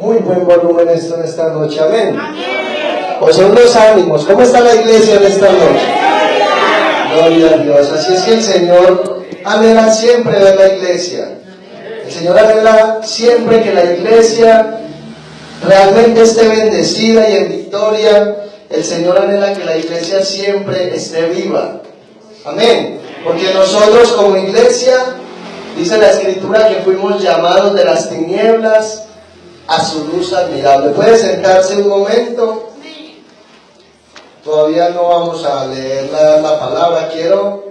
muy buen volumen esto en esta noche, amén. O son los ánimos. ¿Cómo está la iglesia en esta noche? Gloria a Dios. Así es que el Señor anhela siempre ver la iglesia. El Señor anhela siempre que la iglesia realmente esté bendecida y en victoria. El Señor anhela que la iglesia siempre esté viva. Amén. Porque nosotros como iglesia, dice la Escritura que fuimos llamados de las tinieblas a su luz admirable. ¿Puede sentarse un momento? Todavía no vamos a leer la palabra. Quiero,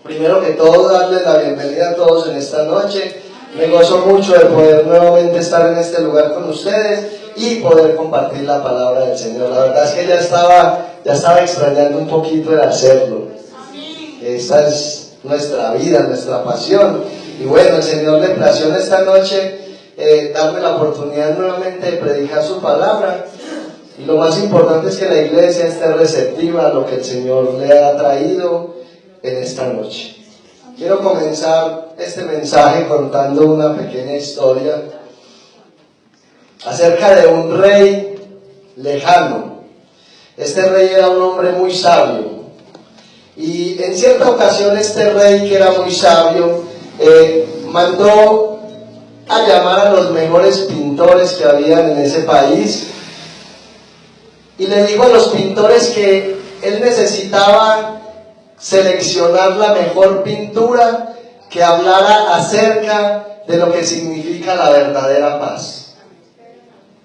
primero que todo, darles la bienvenida a todos en esta noche. Me gozo mucho de poder nuevamente estar en este lugar con ustedes y poder compartir la palabra del Señor. La verdad es que ya estaba extrañando un poquito el hacerlo. Esta es nuestra vida, nuestra pasión. Y bueno, el Señor le plació en esta noche darme la oportunidad nuevamente de predicar su palabra. Y lo más importante es que la iglesia esté receptiva a lo que el Señor le ha traído en esta noche. Quiero comenzar este mensaje contando una pequeña historia acerca de un rey lejano. Este rey era un hombre muy sabio. Y en cierta ocasión este rey, que era muy sabio, mandó a llamar a los mejores pintores que habían en ese país. Y le dijo a los pintores que él necesitaba seleccionar la mejor pintura que hablara acerca de lo que significa la verdadera paz.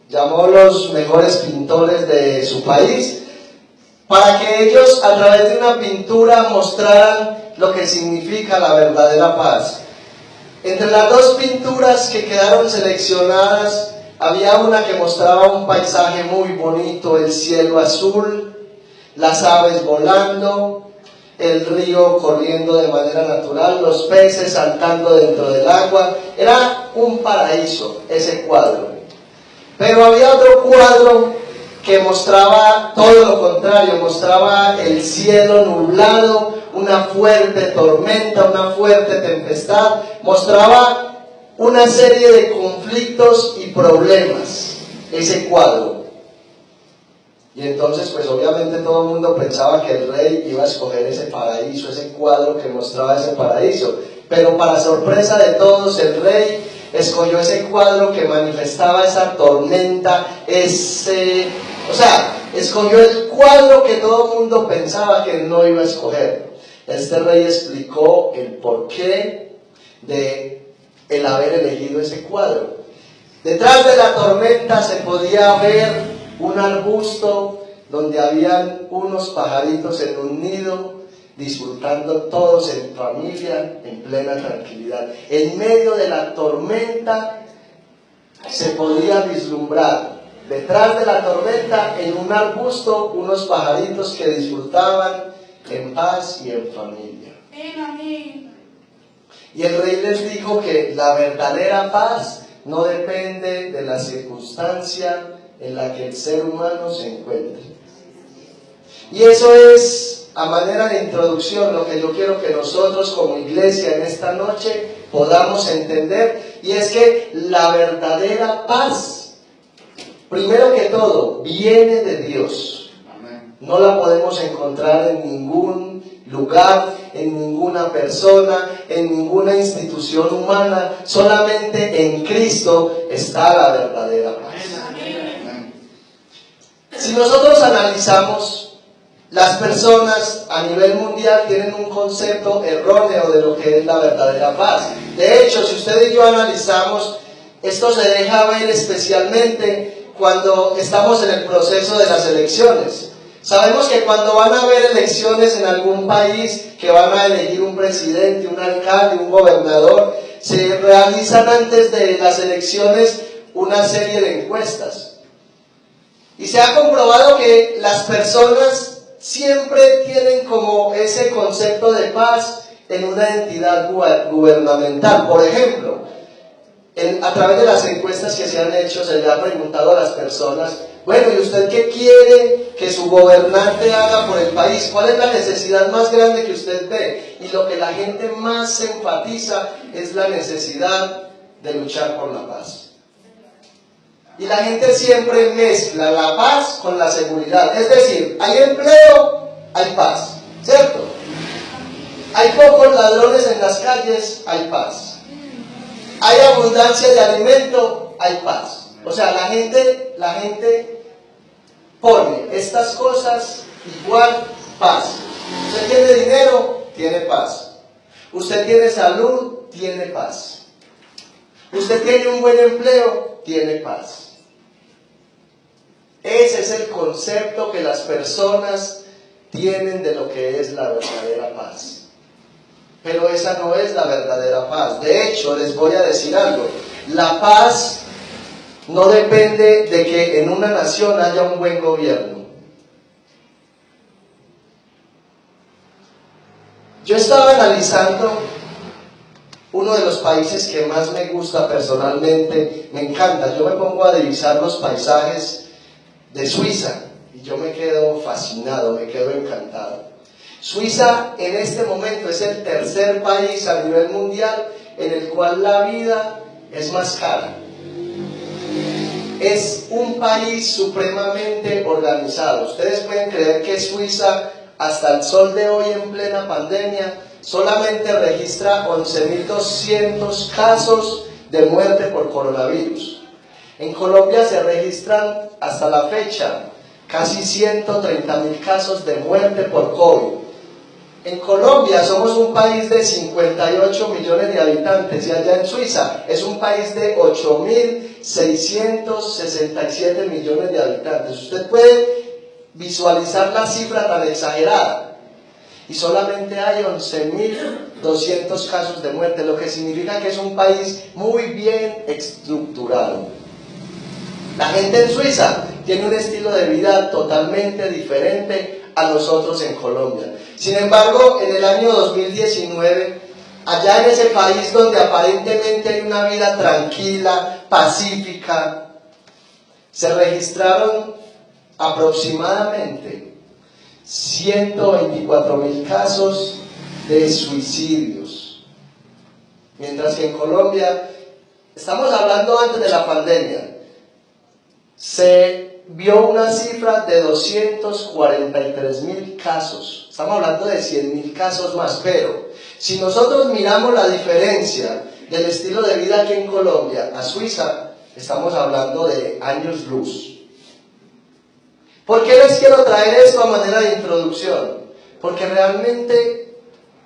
Llamó a los mejores pintores de su país para que ellos, a través de una pintura, mostraran lo que significa la verdadera paz. Entre las dos pinturas que quedaron seleccionadas, había una que mostraba un paisaje muy bonito, el cielo azul, las aves volando, el río corriendo de manera natural, los peces saltando dentro del agua. Era un paraíso ese cuadro. Pero había otro cuadro que mostraba todo lo contrario, mostraba el cielo nublado, una fuerte tormenta, una fuerte tempestad, mostraba una serie de conflictos y problemas, ese cuadro. Y entonces pues obviamente todo el mundo pensaba que el rey iba a escoger ese paraíso, ese cuadro que mostraba ese paraíso. Pero para sorpresa de todos, el rey escogió ese cuadro que manifestaba esa tormenta, escogió el cuadro que todo el mundo pensaba que no iba a escoger. Este rey explicó el porqué de el haber elegido ese cuadro. Detrás de la tormenta se podía ver un arbusto donde habían unos pajaritos en un nido, disfrutando todos en familia, en plena tranquilidad. En medio de la tormenta se podía vislumbrar, detrás de la tormenta, en un arbusto, unos pajaritos que disfrutaban en paz y en familia. Y el rey les dijo que la verdadera paz no depende de la circunstancia en la que el ser humano se encuentre. Y eso es, a manera de introducción, lo que yo quiero que nosotros como iglesia en esta noche podamos entender, y es que la verdadera paz, primero que todo, viene de Dios. No la podemos encontrar en ningún lugar, en ninguna persona, en ninguna institución humana. Solamente en Cristo está la verdadera paz. Si nosotros analizamos, las personas a nivel mundial tienen un concepto erróneo de lo que es la verdadera paz. De hecho, si usted y yo analizamos, esto se deja ver especialmente cuando estamos en el proceso de las elecciones. Sabemos que cuando van a haber elecciones en algún país, que van a elegir un presidente, un alcalde, un gobernador, se realizan antes de las elecciones una serie de encuestas. Y se ha comprobado que las personas siempre tienen como ese concepto de paz en una entidad gubernamental. Por ejemplo, a través de las encuestas que se han hecho, se le ha preguntado a las personas: bueno, ¿y usted qué quiere que su gobernante haga por el país? ¿Cuál es la necesidad más grande que usted ve? Y lo que la gente más enfatiza es la necesidad de luchar por la paz. Y la gente siempre mezcla la paz con la seguridad. Es decir, hay empleo, hay paz, ¿cierto? Hay pocos ladrones en las calles, hay paz. Hay abundancia de alimento, hay paz. O sea, la gente pone estas cosas igual, paz. Usted tiene dinero, tiene paz. Usted tiene salud, tiene paz. Usted tiene un buen empleo, tiene paz. Ese es el concepto que las personas tienen de lo que es la verdadera paz. Pero esa no es la verdadera paz. De hecho, les voy a decir algo. La paz no depende de que en una nación haya un buen gobierno. Yo estaba analizando uno de los países que más me gusta personalmente, me encanta. Yo me pongo a divisar los paisajes de Suiza y yo me quedo fascinado, me quedo encantado. Suiza en este momento es el tercer país a nivel mundial en el cual la vida es más cara. Es un país supremamente organizado. Ustedes pueden creer que Suiza, hasta el sol de hoy en plena pandemia, solamente registra 11.200 casos de muerte por coronavirus. En Colombia se registran hasta la fecha casi 130.000 casos de muerte por COVID. En Colombia somos un país de 58 millones de habitantes y allá en Suiza es un país de 8.667 millones de habitantes. Usted puede visualizar la cifra tan exagerada y solamente hay 11.200 casos de muerte, lo que significa que es un país muy bien estructurado. La gente en Suiza tiene un estilo de vida totalmente diferente a nosotros en Colombia. Sin embargo, en el año 2019, allá en ese país donde aparentemente hay una vida tranquila, pacífica, se registraron aproximadamente 124.000 casos de suicidios. Mientras que en Colombia, estamos hablando antes de la pandemia, se vio una cifra de 243.000 casos. Estamos hablando de 100.000 casos más, pero si nosotros miramos la diferencia del estilo de vida aquí en Colombia a Suiza, estamos hablando de años luz. ¿Por qué les quiero traer esto a manera de introducción? Porque realmente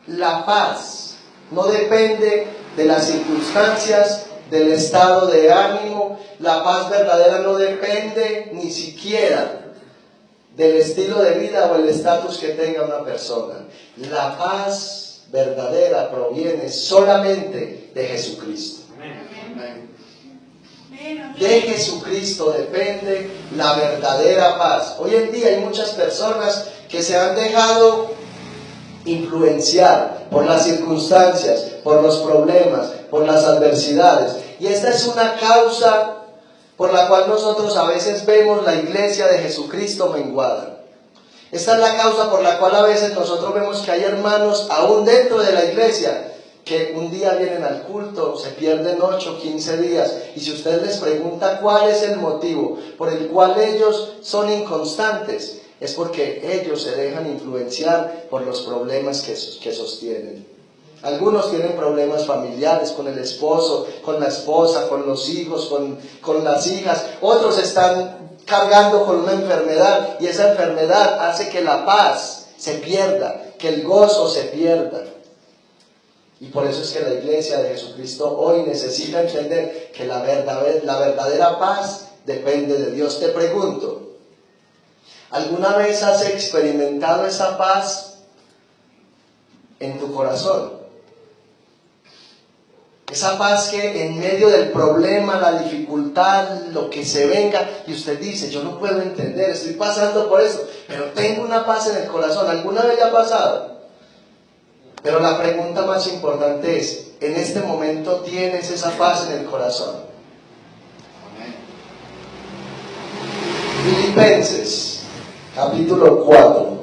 la paz no depende de las circunstancias, del estado de ánimo. La paz verdadera no depende ni siquiera del estilo de vida o el estatus que tenga una persona. La paz verdadera proviene solamente de Jesucristo. De Jesucristo depende la verdadera paz. Hoy en día hay muchas personas que se han dejado influenciar por las circunstancias, por los problemas, por las adversidades. Y esta es una causa por la cual nosotros a veces vemos la iglesia de Jesucristo menguada. Esta es la causa por la cual a veces nosotros vemos que hay hermanos aún dentro de la iglesia que un día vienen al culto, se pierden 8, 15 días, y si usted les pregunta cuál es el motivo por el cual ellos son inconstantes, es porque ellos se dejan influenciar por los problemas que sostienen. Algunos tienen problemas familiares con el esposo, con la esposa, con los hijos, con las hijas. Otros están cargando con una enfermedad y esa enfermedad hace que la paz se pierda, que el gozo se pierda. Y por eso es que la iglesia de Jesucristo hoy necesita entender que la verdadera paz depende de Dios. Te pregunto, ¿alguna vez has experimentado esa paz en tu corazón? Esa paz que en medio del problema, la dificultad, lo que se venga, y usted dice, yo no puedo entender, estoy pasando por eso, pero tengo una paz en el corazón. ¿Alguna vez ya ha pasado? Pero la pregunta más importante es, ¿en este momento tienes esa paz en el corazón? Filipenses, capítulo 4.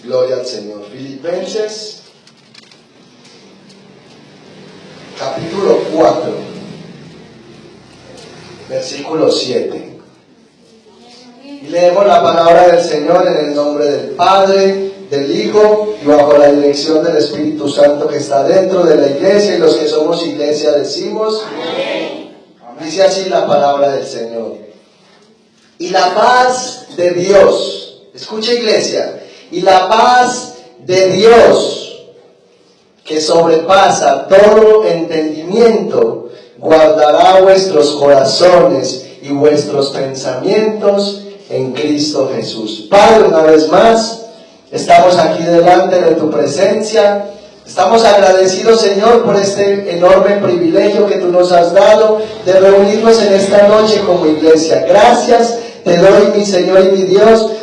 Gloria al Señor. Filipenses, capítulo 4, versículo 7. Y leemos la palabra del Señor en el nombre del Padre, del Hijo y bajo la dirección del Espíritu Santo que está dentro de la iglesia, y los que somos iglesia decimos amén. Dice así la palabra del Señor. Y la paz de Dios, escucha iglesia, y la paz de Dios que sobrepasa todo entendimiento, guardará vuestros corazones y vuestros pensamientos en Cristo Jesús. Padre, una vez más, estamos aquí delante de tu presencia. Estamos agradecidos, Señor, por este enorme privilegio que tú nos has dado de reunirnos en esta noche como iglesia. Gracias te doy, mi Señor y mi Dios,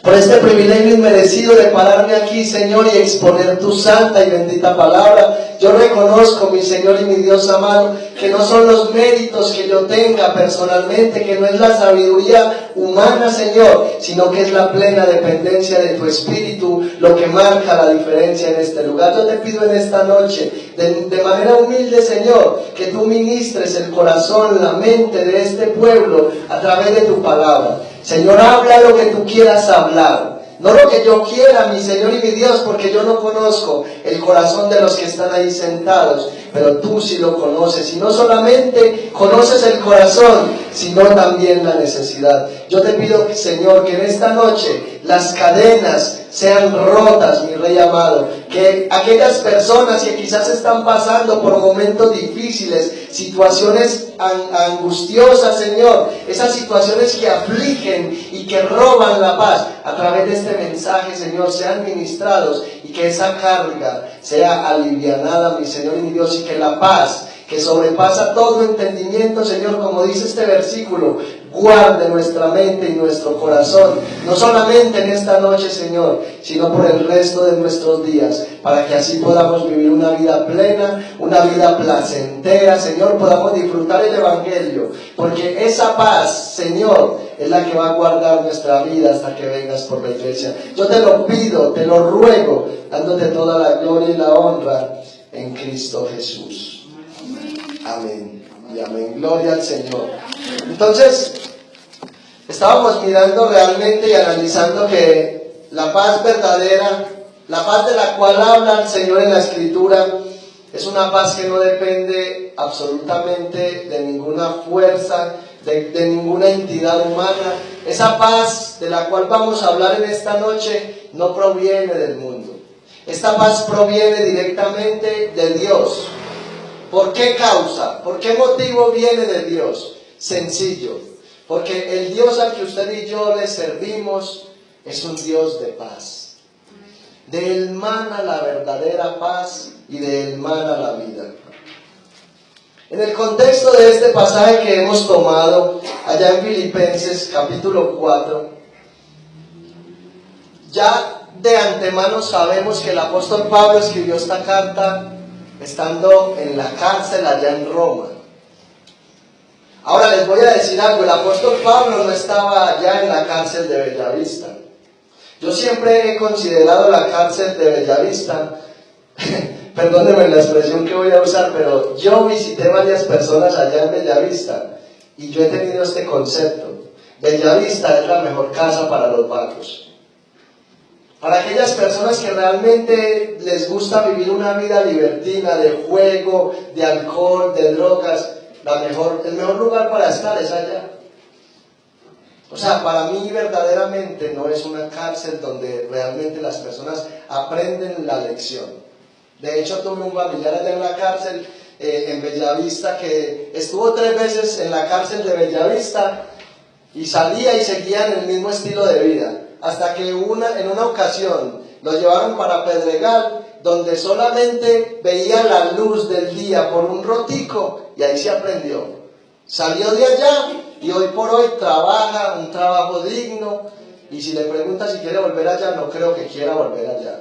por este privilegio inmerecido de pararme aquí, Señor, y exponer tu santa y bendita palabra. Yo reconozco, mi Señor y mi Dios amado, que no son los méritos que yo tenga personalmente, que no es la sabiduría humana, Señor, sino que es la plena dependencia de tu Espíritu lo que marca la diferencia en este lugar. Yo te pido en esta noche, de manera humilde, Señor, que tú ministres el corazón, la mente de este pueblo a través de tu palabra. Señor, habla lo que tú quieras hablar, no lo que yo quiera, mi Señor y mi Dios, porque yo no conozco el corazón de los que están ahí sentados, pero tú sí lo conoces, y no solamente conoces el corazón, sino también la necesidad. Yo te pido, Señor, que en esta noche las cadenas sean rotas, mi Rey amado, que aquellas personas que quizás están pasando por momentos difíciles, situaciones angustiosas, Señor, esas situaciones que afligen y que roban la paz, a través de este mensaje, Señor, sean ministrados y que esa carga sea alivianada, mi Señor y mi Dios, y que la paz que sobrepasa todo entendimiento, Señor, como dice este versículo, guarde nuestra mente y nuestro corazón, no solamente en esta noche, Señor, sino por el resto de nuestros días, para que así podamos vivir una vida plena, una vida placentera, Señor, podamos disfrutar el Evangelio, porque esa paz, Señor, es la que va a guardar nuestra vida hasta que vengas por la iglesia. Yo te lo pido, te lo ruego, dándote toda la gloria y la honra en Cristo Jesús. Amén y amén. Gloria al Señor. Entonces, estábamos mirando realmente y analizando que la paz verdadera, la paz de la cual habla el Señor en la Escritura, es una paz que no depende absolutamente de ninguna fuerza, de ninguna entidad humana. Esa paz de la cual vamos a hablar en esta noche no proviene del mundo. Esta paz proviene directamente de Dios. ¿Por qué causa? ¿Por qué motivo viene de Dios? Sencillo, porque el Dios al que usted y yo le servimos es un Dios de paz. De Él mana la verdadera paz y de Él mana la vida. En el contexto de este pasaje que hemos tomado allá en Filipenses capítulo 4, ya de antemano sabemos que el apóstol Pablo escribió esta carta estando en la cárcel allá en Roma. Ahora les voy a decir algo, el apóstol Pablo no estaba allá en la cárcel de Bellavista. Yo siempre he considerado la cárcel de Bellavista, perdónenme la expresión que voy a usar, pero yo visité varias personas allá en Bellavista y yo he tenido este concepto: Bellavista es la mejor casa para los vagos. Para aquellas personas que realmente les gusta vivir una vida libertina, de juego, de alcohol, de drogas, el mejor lugar para estar es allá. O sea, para mí verdaderamente no es una cárcel donde realmente las personas aprenden la lección. De hecho, tuve un familiar allá en la cárcel, en Bellavista, que estuvo 3 veces en la cárcel de Bellavista y salía y seguía en el mismo estilo de vida. Hasta que en una ocasión lo llevaron para Pedregal, donde solamente veía la luz del día por un rotico, y ahí se aprendió. Salió de allá y hoy por hoy trabaja un trabajo digno, y si le pregunta si quiere volver allá, no creo que quiera volver allá.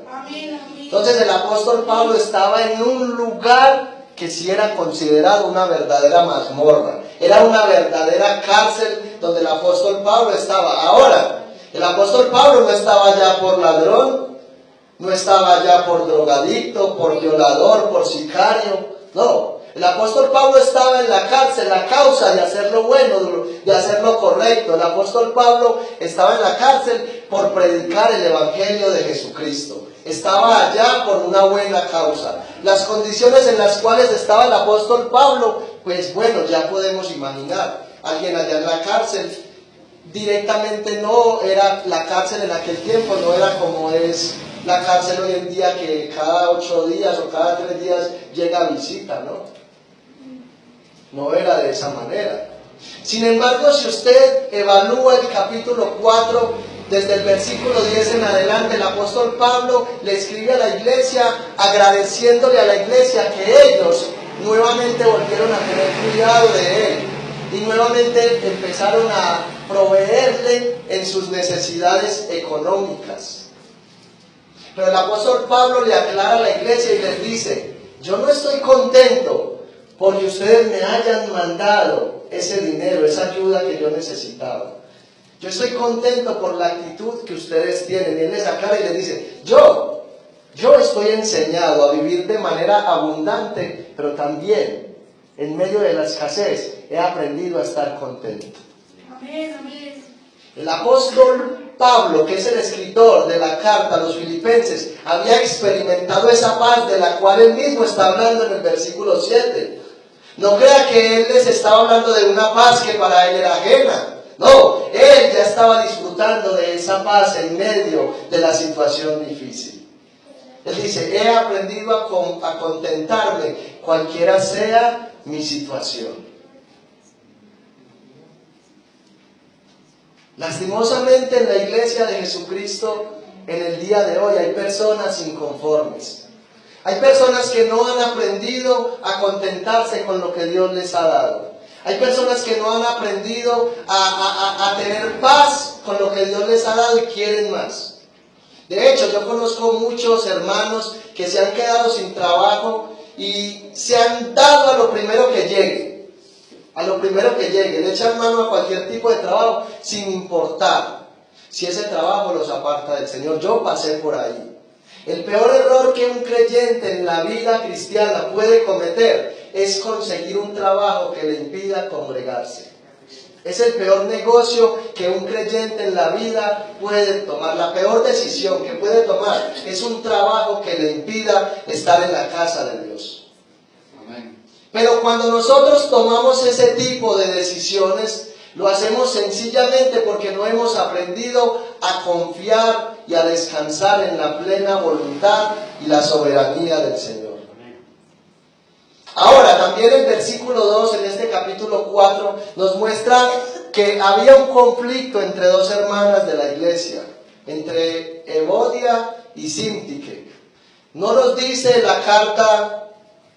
Entonces el apóstol Pablo estaba en un lugar que sí era considerado una verdadera mazmorra, era una verdadera cárcel donde el apóstol Pablo estaba. Ahora, el apóstol Pablo no estaba allá por ladrón, No estaba allá por drogadicto, por violador, por sicario. No, el apóstol Pablo estaba en la cárcel a causa de hacer lo bueno, de hacer lo correcto. El apóstol Pablo estaba en la cárcel por predicar el evangelio de Jesucristo. Estaba allá por una buena causa. Las condiciones en las cuales estaba el apóstol Pablo, pues bueno, ya podemos imaginar. Alguien allá en la cárcel, directamente no era la cárcel en aquel tiempo, no era como es la cárcel hoy en día, que cada 8 días o cada 3 días llega visita, ¿no? No era de esa manera. Sin embargo, si usted evalúa el capítulo 4, desde el versículo 10 en adelante, el apóstol Pablo le escribe a la iglesia agradeciéndole a la iglesia que ellos nuevamente volvieron a tener cuidado de él y nuevamente empezaron a proveerle en sus necesidades económicas. Pero el apóstol Pablo le aclara a la iglesia y les dice: yo no estoy contento porque ustedes me hayan mandado ese dinero, esa ayuda que yo necesitaba. Yo estoy contento por la actitud que ustedes tienen. Y él les aclara y les dice: yo estoy enseñado a vivir de manera abundante, pero también en medio de la escasez he aprendido a estar contento. Amén, amén. El apóstol Pablo, que es el escritor de la carta a los filipenses, había experimentado esa paz de la cual él mismo está hablando en el versículo 7. No crea que él les estaba hablando de una paz que para él era ajena. No, él ya estaba disfrutando de esa paz en medio de la situación difícil. Él dice: he aprendido a contentarme cualquiera sea mi situación. Lastimosamente en la iglesia de Jesucristo, en el día de hoy, hay personas inconformes. Hay personas que no han aprendido a contentarse con lo que Dios les ha dado. Hay personas que no han aprendido a tener paz con lo que Dios les ha dado y quieren más. De hecho, yo conozco muchos hermanos que se han quedado sin trabajo y se han dado a lo primero que llegue. A lo primero que llegue, le echan mano a cualquier tipo de trabajo sin importar si ese trabajo los aparta del Señor. Yo pasé por ahí. El peor error que un creyente en la vida cristiana puede cometer es conseguir un trabajo que le impida congregarse. Es el peor negocio que un creyente en la vida puede tomar. La peor decisión que puede tomar es un trabajo que le impida estar en la casa de Dios. Pero cuando nosotros tomamos ese tipo de decisiones, lo hacemos sencillamente porque no hemos aprendido a confiar y a descansar en la plena voluntad y la soberanía del Señor. Ahora, también el versículo 2 en este capítulo 4 nos muestra que había un conflicto entre dos hermanas de la iglesia, entre Evodia y Síntique. No nos dice la carta.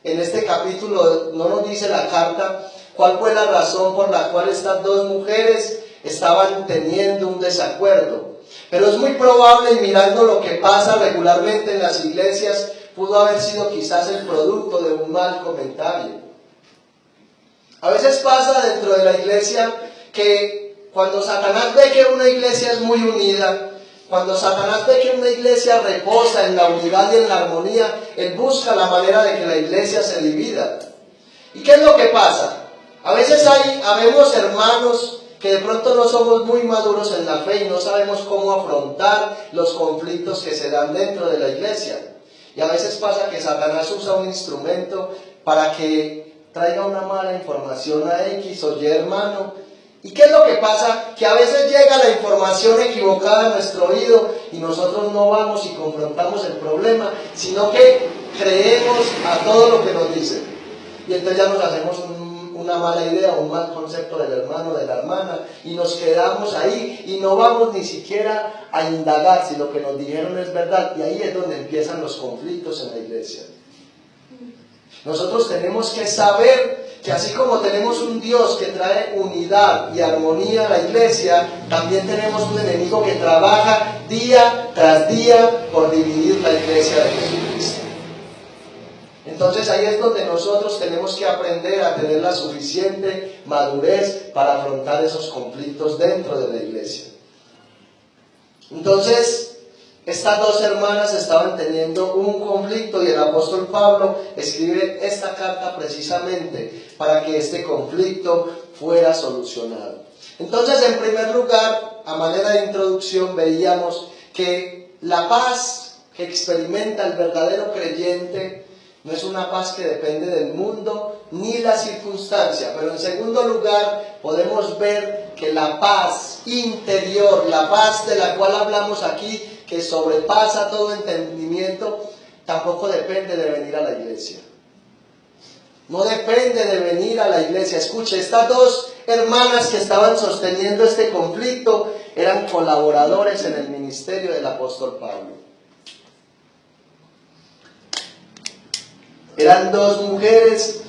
En este capítulo no nos dice la carta cuál fue la razón por la cual estas dos mujeres estaban teniendo un desacuerdo. Pero es muy probable, mirando lo que pasa regularmente en las iglesias, pudo haber sido quizás el producto de un mal comentario. A veces pasa dentro de la iglesia que cuando Satanás ve que una iglesia es muy unida, cuando Satanás ve que una iglesia reposa en la unidad y en la armonía, él busca la manera de que la iglesia se divida. ¿Y qué es lo que pasa? A veces habemos hermanos que de pronto no somos muy maduros en la fe y no sabemos cómo afrontar los conflictos que se dan dentro de la iglesia. Y a veces pasa que Satanás usa un instrumento para que traiga una mala información a X o Y hermano. ¿Y qué es lo que pasa? Que a veces llega la información equivocada a nuestro oído y nosotros no vamos y confrontamos el problema, sino que creemos a todo lo que nos dicen. Y entonces ya nos hacemos una mala idea, un mal concepto del hermano, de la hermana, y nos quedamos ahí y no vamos ni siquiera a indagar si lo que nos dijeron es verdad. Y ahí es donde empiezan los conflictos en la iglesia. Nosotros tenemos que saber que así como tenemos un Dios que trae unidad y armonía a la iglesia, también tenemos un enemigo que trabaja día tras día por dividir la iglesia de Jesucristo. Entonces ahí es donde nosotros tenemos que aprender a tener la suficiente madurez para afrontar esos conflictos dentro de la iglesia. Entonces, Estas dos hermanas estaban teniendo un conflicto y el apóstol Pablo escribe esta carta precisamente para que este conflicto fuera solucionado. Entonces, en primer lugar, a manera de introducción, veíamos que la paz que experimenta el verdadero creyente no es una paz que depende del mundo ni la circunstancia, pero en segundo lugar podemos ver que la paz interior, la paz de la cual hablamos aquí, que sobrepasa todo entendimiento, tampoco depende de venir a la iglesia. No depende de venir a la iglesia. Escuche, estas dos hermanas que estaban sosteniendo este conflicto eran colaboradores en el ministerio del apóstol Pablo. Eran dos mujeres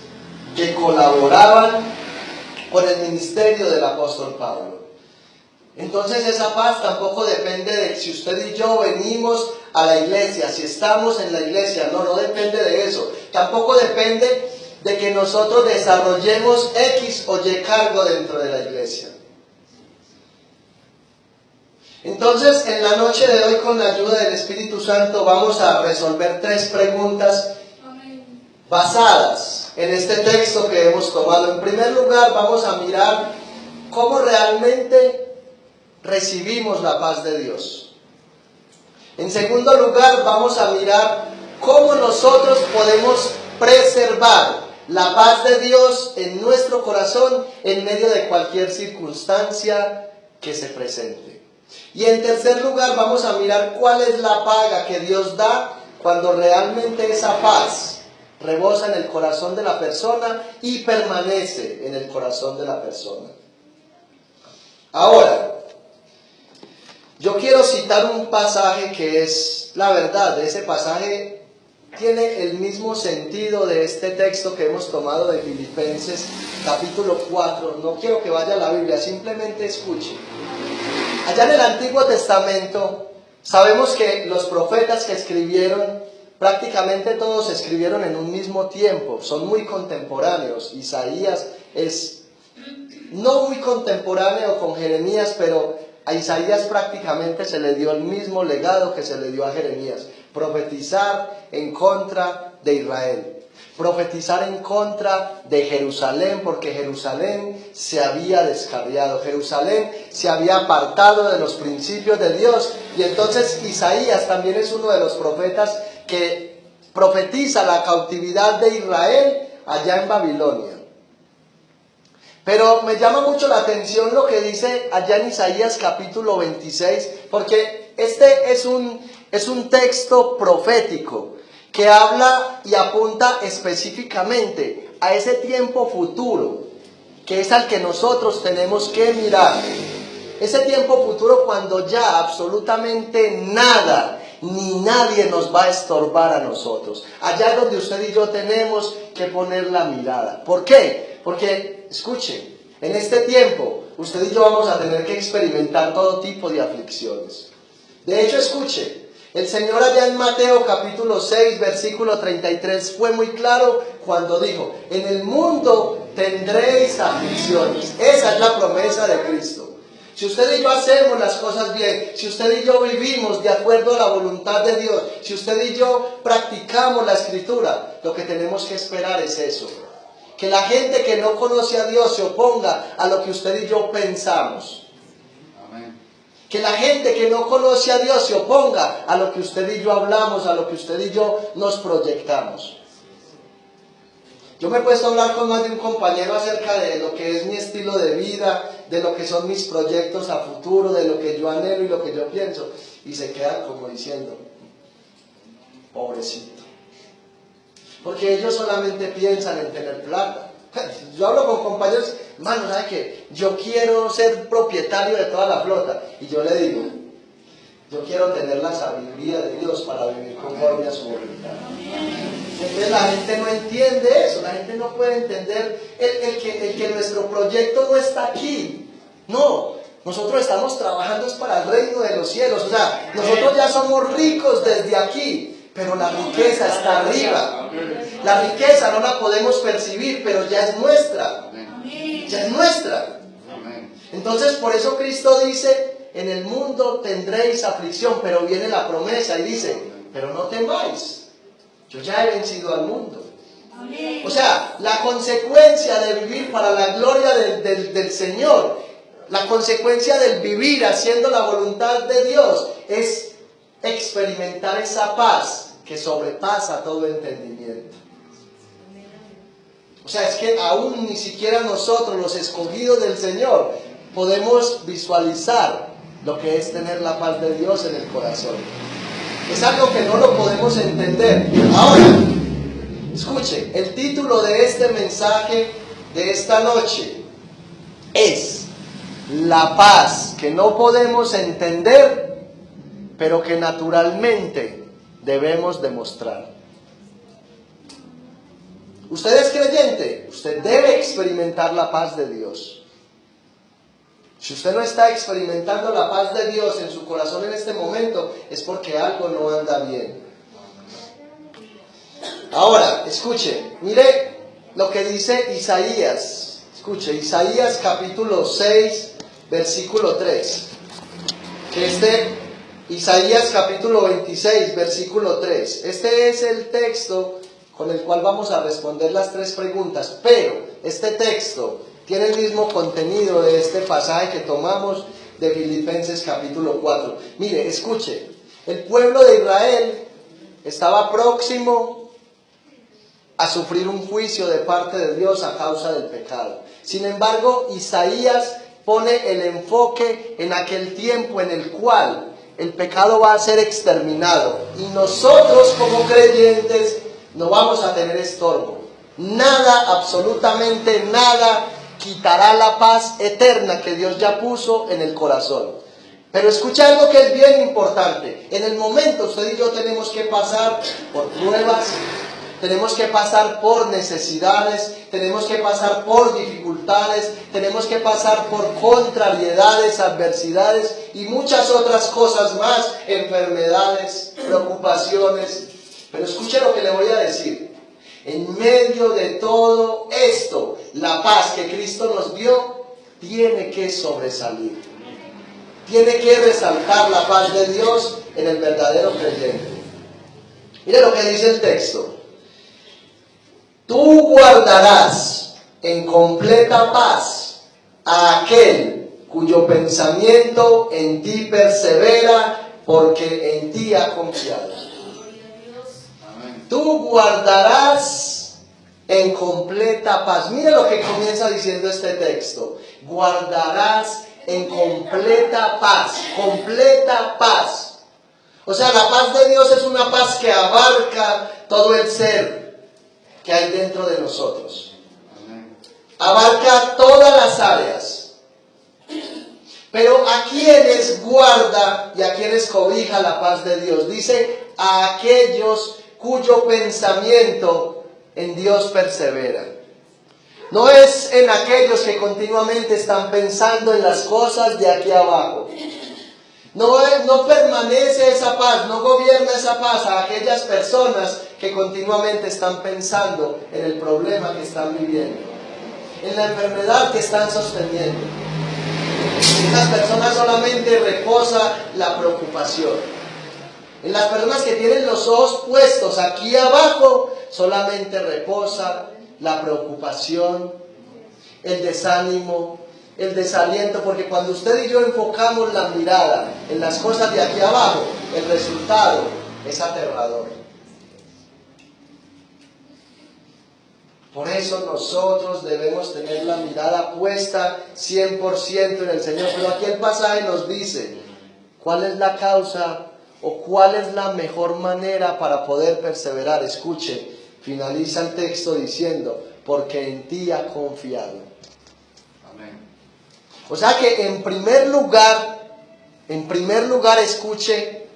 que colaboraban con el ministerio del apóstol Pablo. Entonces esa paz tampoco depende de si usted y yo venimos a la iglesia, si estamos en la iglesia, no depende de eso. Tampoco depende de que nosotros desarrollemos X o Y cargo dentro de la iglesia. Entonces, en la noche de hoy, con la ayuda del Espíritu Santo, vamos a resolver 3 preguntas basadas en este texto que hemos tomado. En primer lugar, vamos a mirar cómo realmente recibimos la paz de Dios. En segundo lugar, vamos a mirar cómo nosotros podemos preservar la paz de Dios en nuestro corazón en medio de cualquier circunstancia que se presente. Y en tercer lugar, vamos a mirar cuál es la paga que Dios da cuando realmente esa paz rebosa en el corazón de la persona y permanece en el corazón de la persona. Ahora, yo quiero citar un pasaje que es la verdad. Ese pasaje tiene el mismo sentido de este texto que hemos tomado de Filipenses capítulo 4. No quiero que vaya a la Biblia, simplemente escuche. Allá en el Antiguo Testamento sabemos que los profetas que escribieron, prácticamente todos escribieron en un mismo tiempo, son muy contemporáneos. Isaías es no muy contemporáneo con Jeremías, pero a Isaías prácticamente se le dio el mismo legado que se le dio a Jeremías: profetizar en contra de Israel, profetizar en contra de Jerusalén, porque Jerusalén se había descarriado, Jerusalén se había apartado de los principios de Dios. Y entonces Isaías también es uno de los profetas que profetiza la cautividad de Israel allá en Babilonia. Pero me llama mucho la atención lo que dice allá en Isaías capítulo 26, porque este es un texto profético que habla y apunta específicamente a ese tiempo futuro, que es al que nosotros tenemos que mirar. Ese tiempo futuro cuando ya absolutamente nada ni nadie nos va a estorbar a nosotros. Allá donde usted y yo tenemos que poner la mirada. ¿Por qué? Porque, escuchen, en este tiempo usted y yo vamos a tener que experimentar todo tipo de aflicciones. De hecho, escuche, el Señor allá en Mateo capítulo 6, versículo 33 fue muy claro cuando dijo: en el mundo tendréis aflicciones. Esa es la promesa de Cristo. Si usted y yo hacemos las cosas bien, si usted y yo vivimos de acuerdo a la voluntad de Dios, si usted y yo practicamos la Escritura, lo que tenemos que esperar es eso: que la gente que no conoce a Dios se oponga a lo que usted y yo pensamos. Amén. Que la gente que no conoce a Dios se oponga a lo que usted y yo hablamos, a lo que usted y yo nos proyectamos. Yo me he puesto a hablar con más de un compañero acerca de lo que es mi estilo de vida, de lo que son mis proyectos a futuro, de lo que yo anhelo y lo que yo pienso. Y se quedan como diciendo: pobrecito. Porque ellos solamente piensan en tener plata. Yo hablo con compañeros: hermano, ¿sabe qué? Yo quiero ser propietario de toda la flota. Y yo le digo: yo quiero tener la sabiduría de Dios para vivir conforme a su voluntad. Entonces la gente no entiende eso, la gente no puede entender el que nuestro proyecto no está aquí. No, nosotros estamos trabajando es para el reino de los cielos. O sea, nosotros ya somos ricos desde aquí, pero la riqueza está arriba. La riqueza no la podemos percibir, pero ya es nuestra. Ya es nuestra. Entonces por eso Cristo dice en el mundo tendréis aflicción, pero viene la promesa y dice, pero no temáis, yo ya he vencido al mundo. O sea, la consecuencia de vivir para la gloria del Señor, la consecuencia del vivir haciendo la voluntad de Dios es experimentar esa paz que sobrepasa todo entendimiento. O sea, es que aún ni siquiera nosotros, los escogidos del Señor, podemos visualizar lo que es tener la paz de Dios en el corazón. Es algo que no lo podemos entender. Ahora, escuche, el título de este mensaje de esta noche es la paz que no podemos entender, pero que naturalmente debemos demostrar. Usted es creyente, usted debe experimentar la paz de Dios. Si usted no está experimentando la paz de Dios en su corazón en este momento, es porque algo no anda bien. Ahora, escuche, mire lo que dice Isaías. Escuche, Isaías capítulo 6, versículo 3. Isaías capítulo 26, versículo 3. Este es el texto con el cual vamos a responder las tres preguntas, pero este texto tiene el mismo contenido de este pasaje que tomamos de Filipenses capítulo 4. Mire, escuche, el pueblo de Israel estaba próximo a sufrir un juicio de parte de Dios a causa del pecado. Sin embargo, Isaías pone el enfoque en aquel tiempo en el cual el pecado va a ser exterminado y nosotros como creyentes no vamos a tener estorbo. Nada, absolutamente nada, quitará la paz eterna que Dios ya puso en el corazón. Pero escucha algo que es bien importante. En el momento usted y yo tenemos que pasar por pruebas, tenemos que pasar por necesidades, tenemos que pasar por dificultades, tenemos que pasar por contrariedades, adversidades y muchas otras cosas más, enfermedades, preocupaciones. Pero escuche lo que le voy a decir. En medio de todo esto, la paz que Cristo nos dio tiene que sobresalir. Tiene que resaltar la paz de Dios en el verdadero creyente. Mire lo que dice el texto. Tú guardarás en completa paz a aquel cuyo pensamiento en ti persevera, porque en ti ha confiado. Tú guardarás en completa paz. Mire lo que comienza diciendo este texto. Guardarás en completa paz. Completa paz. O sea, la paz de Dios es una paz que abarca todo el ser que hay dentro de nosotros. Abarca todas las áreas. Pero ¿a quiénes guarda y a quiénes cobija la paz de Dios? Dice, a aquellos cuyo pensamiento en Dios persevera. No es en aquellos que continuamente están pensando en las cosas de aquí abajo. No permanece esa paz, no gobierna esa paz a aquellas personas que continuamente están pensando en el problema que están viviendo, en la enfermedad que están sosteniendo. Esas personas solamente reposa la preocupación. En las personas que tienen los ojos puestos aquí abajo, solamente reposa la preocupación, el desánimo, el desaliento, porque cuando usted y yo enfocamos la mirada en las cosas de aquí abajo, el resultado es aterrador. Por eso nosotros debemos tener la mirada puesta 100% en el Señor. Pero aquí el pasaje nos dice cuál es la causa o cuál es la mejor manera para poder perseverar. Escuche, finaliza el texto diciendo, porque en ti ha confiado. Amén. O sea que en primer lugar, escuche,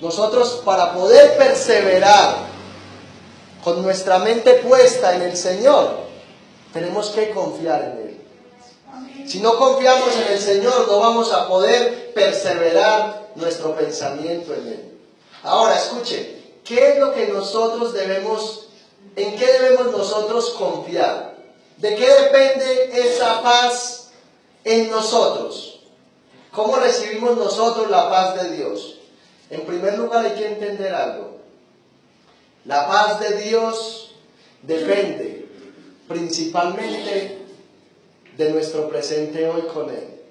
nosotros para poder perseverar con nuestra mente puesta en el Señor, tenemos que confiar en Él. Si no confiamos en el Señor, no vamos a poder perseverar nuestro pensamiento en Él. Ahora, escuche, ¿qué es lo que nosotros en qué debemos nosotros confiar? ¿De qué depende esa paz en nosotros? ¿Cómo recibimos nosotros la paz de Dios? En primer lugar hay que entender algo. La paz de Dios depende principalmente de nuestro presente hoy con Él.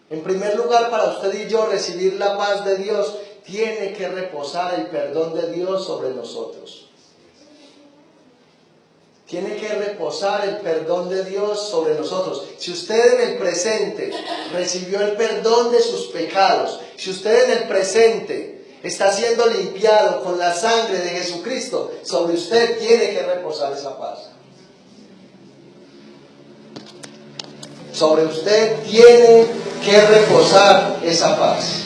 En primer lugar, para usted y yo recibir la paz de Dios, tiene que reposar el perdón de Dios sobre nosotros. Tiene que reposar el perdón de Dios sobre nosotros. Si usted en el presente recibió el perdón de sus pecados, si usted en el presente está siendo limpiado con la sangre de Jesucristo, sobre usted tiene que reposar esa paz. Sobre usted tiene que reposar esa paz.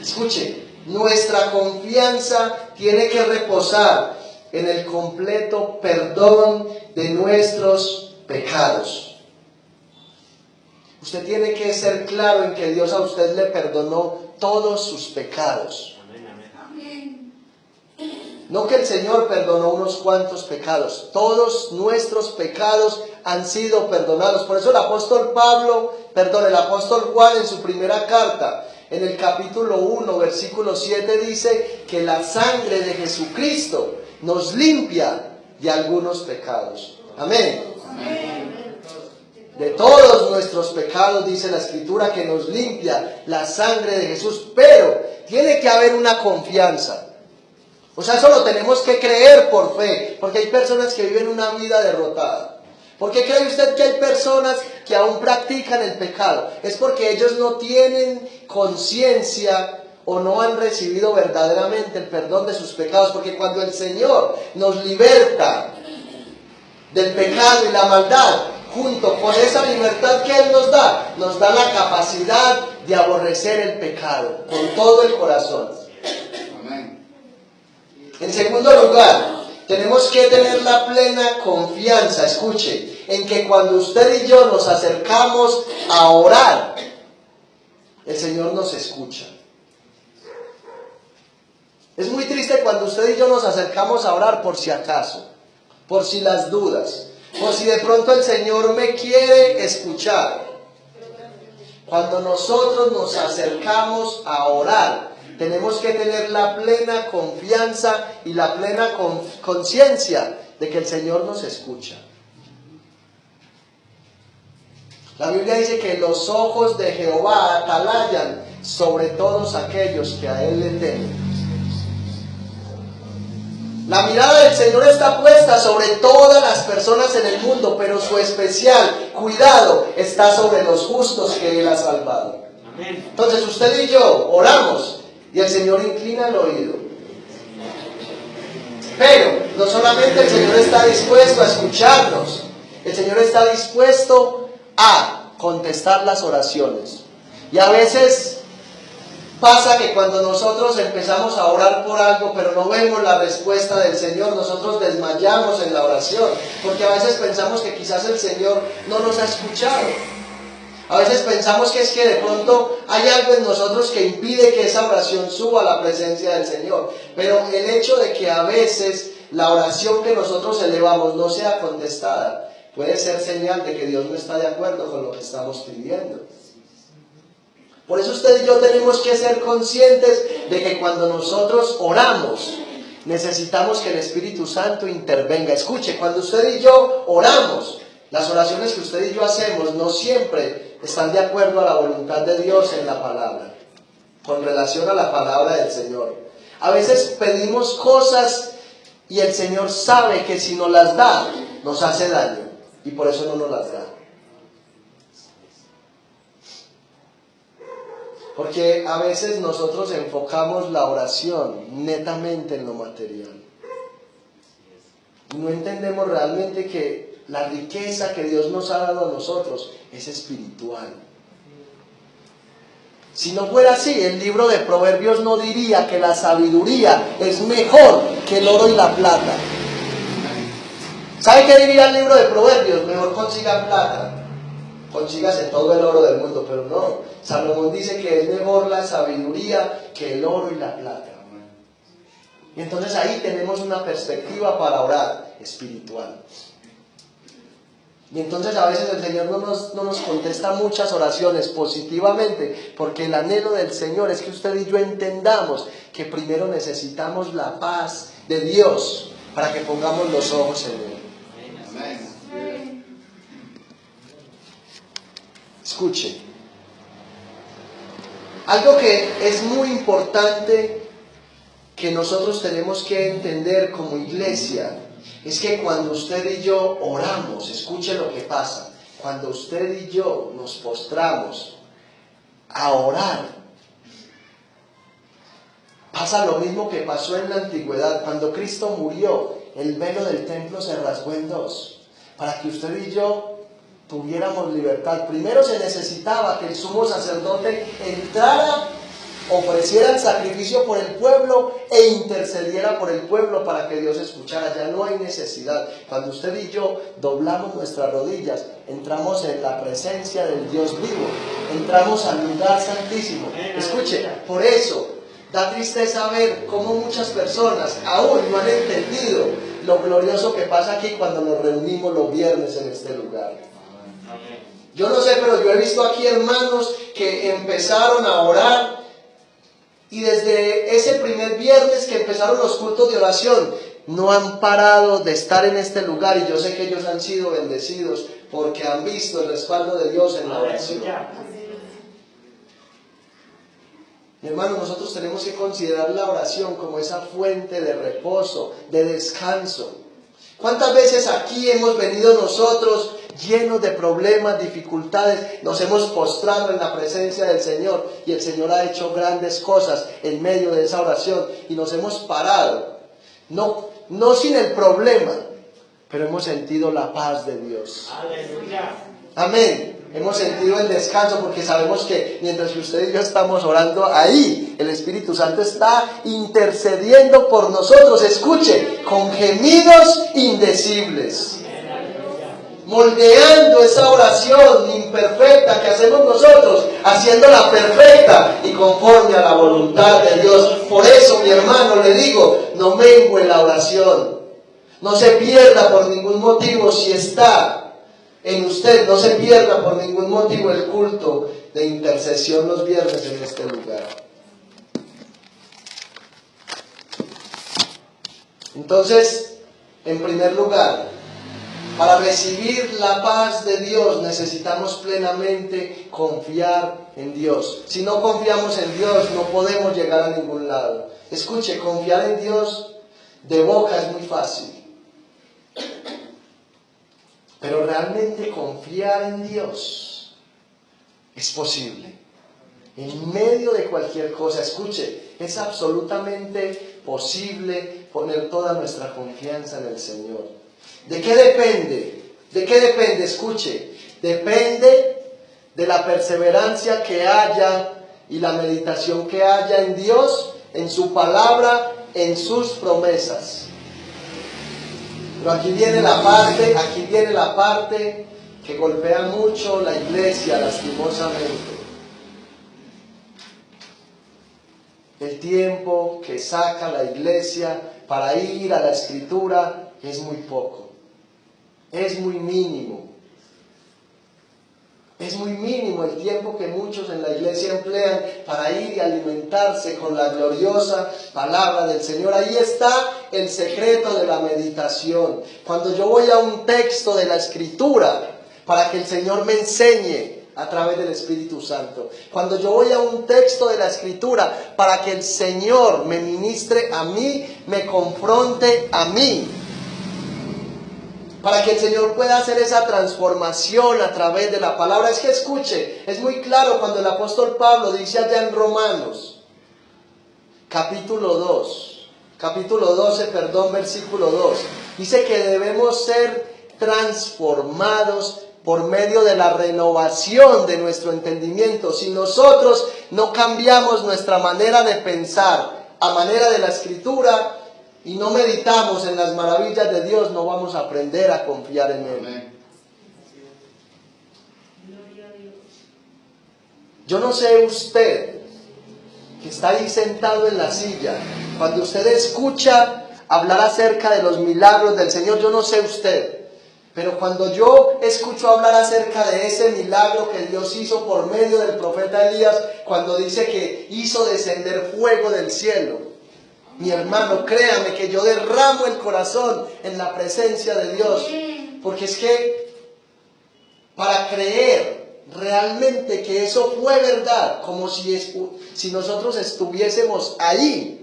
Escuche, nuestra confianza tiene que reposar en el completo perdón de nuestros pecados. Usted tiene que ser claro en que Dios a usted le perdonó todos sus pecados. Amén. No que el Señor perdonó unos cuantos pecados. Todos nuestros pecados han sido perdonados. Por eso el apóstol Juan en su primera carta, en el capítulo 1, versículo 7, dice que la sangre de Jesucristo nos limpia de algunos pecados. Amén. Amén. De todos nuestros pecados, dice la Escritura, que nos limpia la sangre de Jesús. Pero tiene que haber una confianza. O sea, eso lo tenemos que creer por fe, porque hay personas que viven una vida derrotada. ¿Por qué cree usted que hay personas que aún practican el pecado? Es porque ellos no tienen conciencia o no han recibido verdaderamente el perdón de sus pecados. Porque cuando el Señor nos liberta del pecado y la maldad, junto con esa libertad que Él nos da la capacidad de aborrecer el pecado con todo el corazón. Amén. En segundo lugar, tenemos que tener la plena confianza, escuche, en que cuando usted y yo nos acercamos a orar, el Señor nos escucha. Es muy triste cuando usted y yo nos acercamos a orar por si acaso, por si las dudas, por si de pronto el Señor me quiere escuchar. Cuando nosotros nos acercamos a orar, tenemos que tener la plena confianza y la plena conciencia de que el Señor nos escucha. La Biblia dice que los ojos de Jehová atalayan sobre todos aquellos que a Él le temen. La mirada del Señor está puesta sobre todas las personas en el mundo, pero su especial cuidado está sobre los justos que Él ha salvado. Amén. Entonces usted y yo oramos y el Señor inclina el oído. Pero no solamente el Señor está dispuesto a escucharnos, el Señor está dispuesto a contestar las oraciones. Y a veces pasa que cuando nosotros empezamos a orar por algo, pero no vemos la respuesta del Señor, nosotros desmayamos en la oración, porque a veces pensamos que quizás el Señor no nos ha escuchado. A veces pensamos que es que de pronto hay algo en nosotros que impide que esa oración suba a la presencia del Señor. Pero el hecho de que a veces la oración que nosotros elevamos no sea contestada, puede ser señal de que Dios no está de acuerdo con lo que estamos pidiendo. Por eso usted y yo tenemos que ser conscientes de que cuando nosotros oramos, necesitamos que el Espíritu Santo intervenga. Escuche, cuando usted y yo oramos, las oraciones que usted y yo hacemos no siempre están de acuerdo a la voluntad de Dios en la palabra, con relación a la palabra del Señor. A veces pedimos cosas y el Señor sabe que si nos las da, nos hace daño, y por eso no nos las da. Porque a veces nosotros enfocamos la oración netamente en lo material. Y no entendemos realmente que la riqueza que Dios nos ha dado a nosotros es espiritual. Si no fuera así, el libro de Proverbios no diría que la sabiduría es mejor que el oro y la plata. ¿Sabe qué diría el libro de Proverbios? Mejor consigan plata. Consígase todo el oro del mundo, pero no. Salomón dice que es mejor la sabiduría que el oro y la plata. Y entonces ahí tenemos una perspectiva para orar espiritual. Y entonces a veces el Señor no nos contesta muchas oraciones positivamente, porque el anhelo del Señor es que usted y yo entendamos que primero necesitamos la paz de Dios para que pongamos los ojos en Él. Amén. Escuche, algo que es muy importante que nosotros tenemos que entender como iglesia es que cuando usted y yo oramos, escuche lo que pasa, cuando usted y yo nos postramos a orar, pasa lo mismo que pasó en la antigüedad. Cuando Cristo murió, el velo del templo se rasgó en dos, para que usted y yo tuviéramos libertad. Primero se necesitaba que el sumo sacerdote entrara, ofreciera el sacrificio por el pueblo e intercediera por el pueblo para que Dios escuchara. Ya no hay necesidad. Cuando usted y yo doblamos nuestras rodillas, entramos en la presencia del Dios vivo, entramos al lugar santísimo. Escuche, por eso da tristeza ver cómo muchas personas aún no han entendido lo glorioso que pasa aquí cuando nos reunimos los viernes en este lugar. Yo no sé, pero yo he visto aquí hermanos que empezaron a orar y desde ese primer viernes que empezaron los cultos de oración no han parado de estar en este lugar, y yo sé que ellos han sido bendecidos porque han visto el respaldo de Dios en la oración. Mi hermano, nosotros tenemos que considerar la oración como esa fuente de reposo, de descanso. ¿Cuántas veces aquí hemos venido nosotros llenos de problemas, dificultades, nos hemos postrado en la presencia del Señor y el Señor ha hecho grandes cosas en medio de esa oración y nos hemos parado, no sin el problema, pero hemos sentido la paz de Dios? Aleluya. Amén. Hemos sentido el descanso porque sabemos que mientras que usted y yo estamos orando ahí, el Espíritu Santo está intercediendo por nosotros. Escuche, con gemidos indecibles, moldeando esa oración imperfecta que hacemos nosotros, haciéndola perfecta y conforme a la voluntad de Dios. Por eso, mi hermano, le digo, no mengue la oración, no se pierda por ningún motivo si está en usted, no se pierda por ningún motivo el culto de intercesión los viernes en este lugar. Entonces, en primer lugar, para recibir la paz de Dios necesitamos plenamente confiar en Dios. Si no confiamos en Dios, no podemos llegar a ningún lado. Escuche, confiar en Dios de boca es muy fácil. Pero realmente confiar en Dios es posible. En medio de cualquier cosa, escuche, es absolutamente posible poner toda nuestra confianza en el Señor. ¿De qué depende? ¿De qué depende? Escuche, depende de la perseverancia que haya y la meditación que haya en Dios, en su palabra, en sus promesas. Pero aquí viene la parte que golpea mucho la iglesia, lastimosamente. El tiempo que saca la iglesia para ir a la Escritura es muy poco, es muy mínimo. Es muy mínimo el tiempo que muchos en la iglesia emplean para ir y alimentarse con la gloriosa palabra del Señor. Ahí está el secreto de la meditación. Cuando yo voy a un texto de la Escritura para que el Señor me enseñe a través del Espíritu Santo. Cuando yo voy a un texto de la Escritura para que el Señor me ministre a mí, me confronte a mí. Para que el Señor pueda hacer esa transformación a través de la palabra. Es que escuche, es muy claro cuando el apóstol Pablo dice allá en Romanos, capítulo 12, versículo 2. Dice que debemos ser transformados por medio de la renovación de nuestro entendimiento. Si nosotros no cambiamos nuestra manera de pensar a manera de la Escritura, y no meditamos en las maravillas de Dios, no vamos a aprender a confiar en Él. Yo no sé usted, que está ahí sentado en la silla, cuando usted escucha hablar acerca de los milagros del Señor, yo no sé usted, Pero cuando yo escucho hablar acerca de ese milagro que Dios hizo por medio del profeta Elías, cuando dice que hizo descender fuego del cielo, mi hermano, créame que yo derramo el corazón en la presencia de Dios. Porque es que para creer realmente que eso fue verdad, como si nosotros estuviésemos ahí,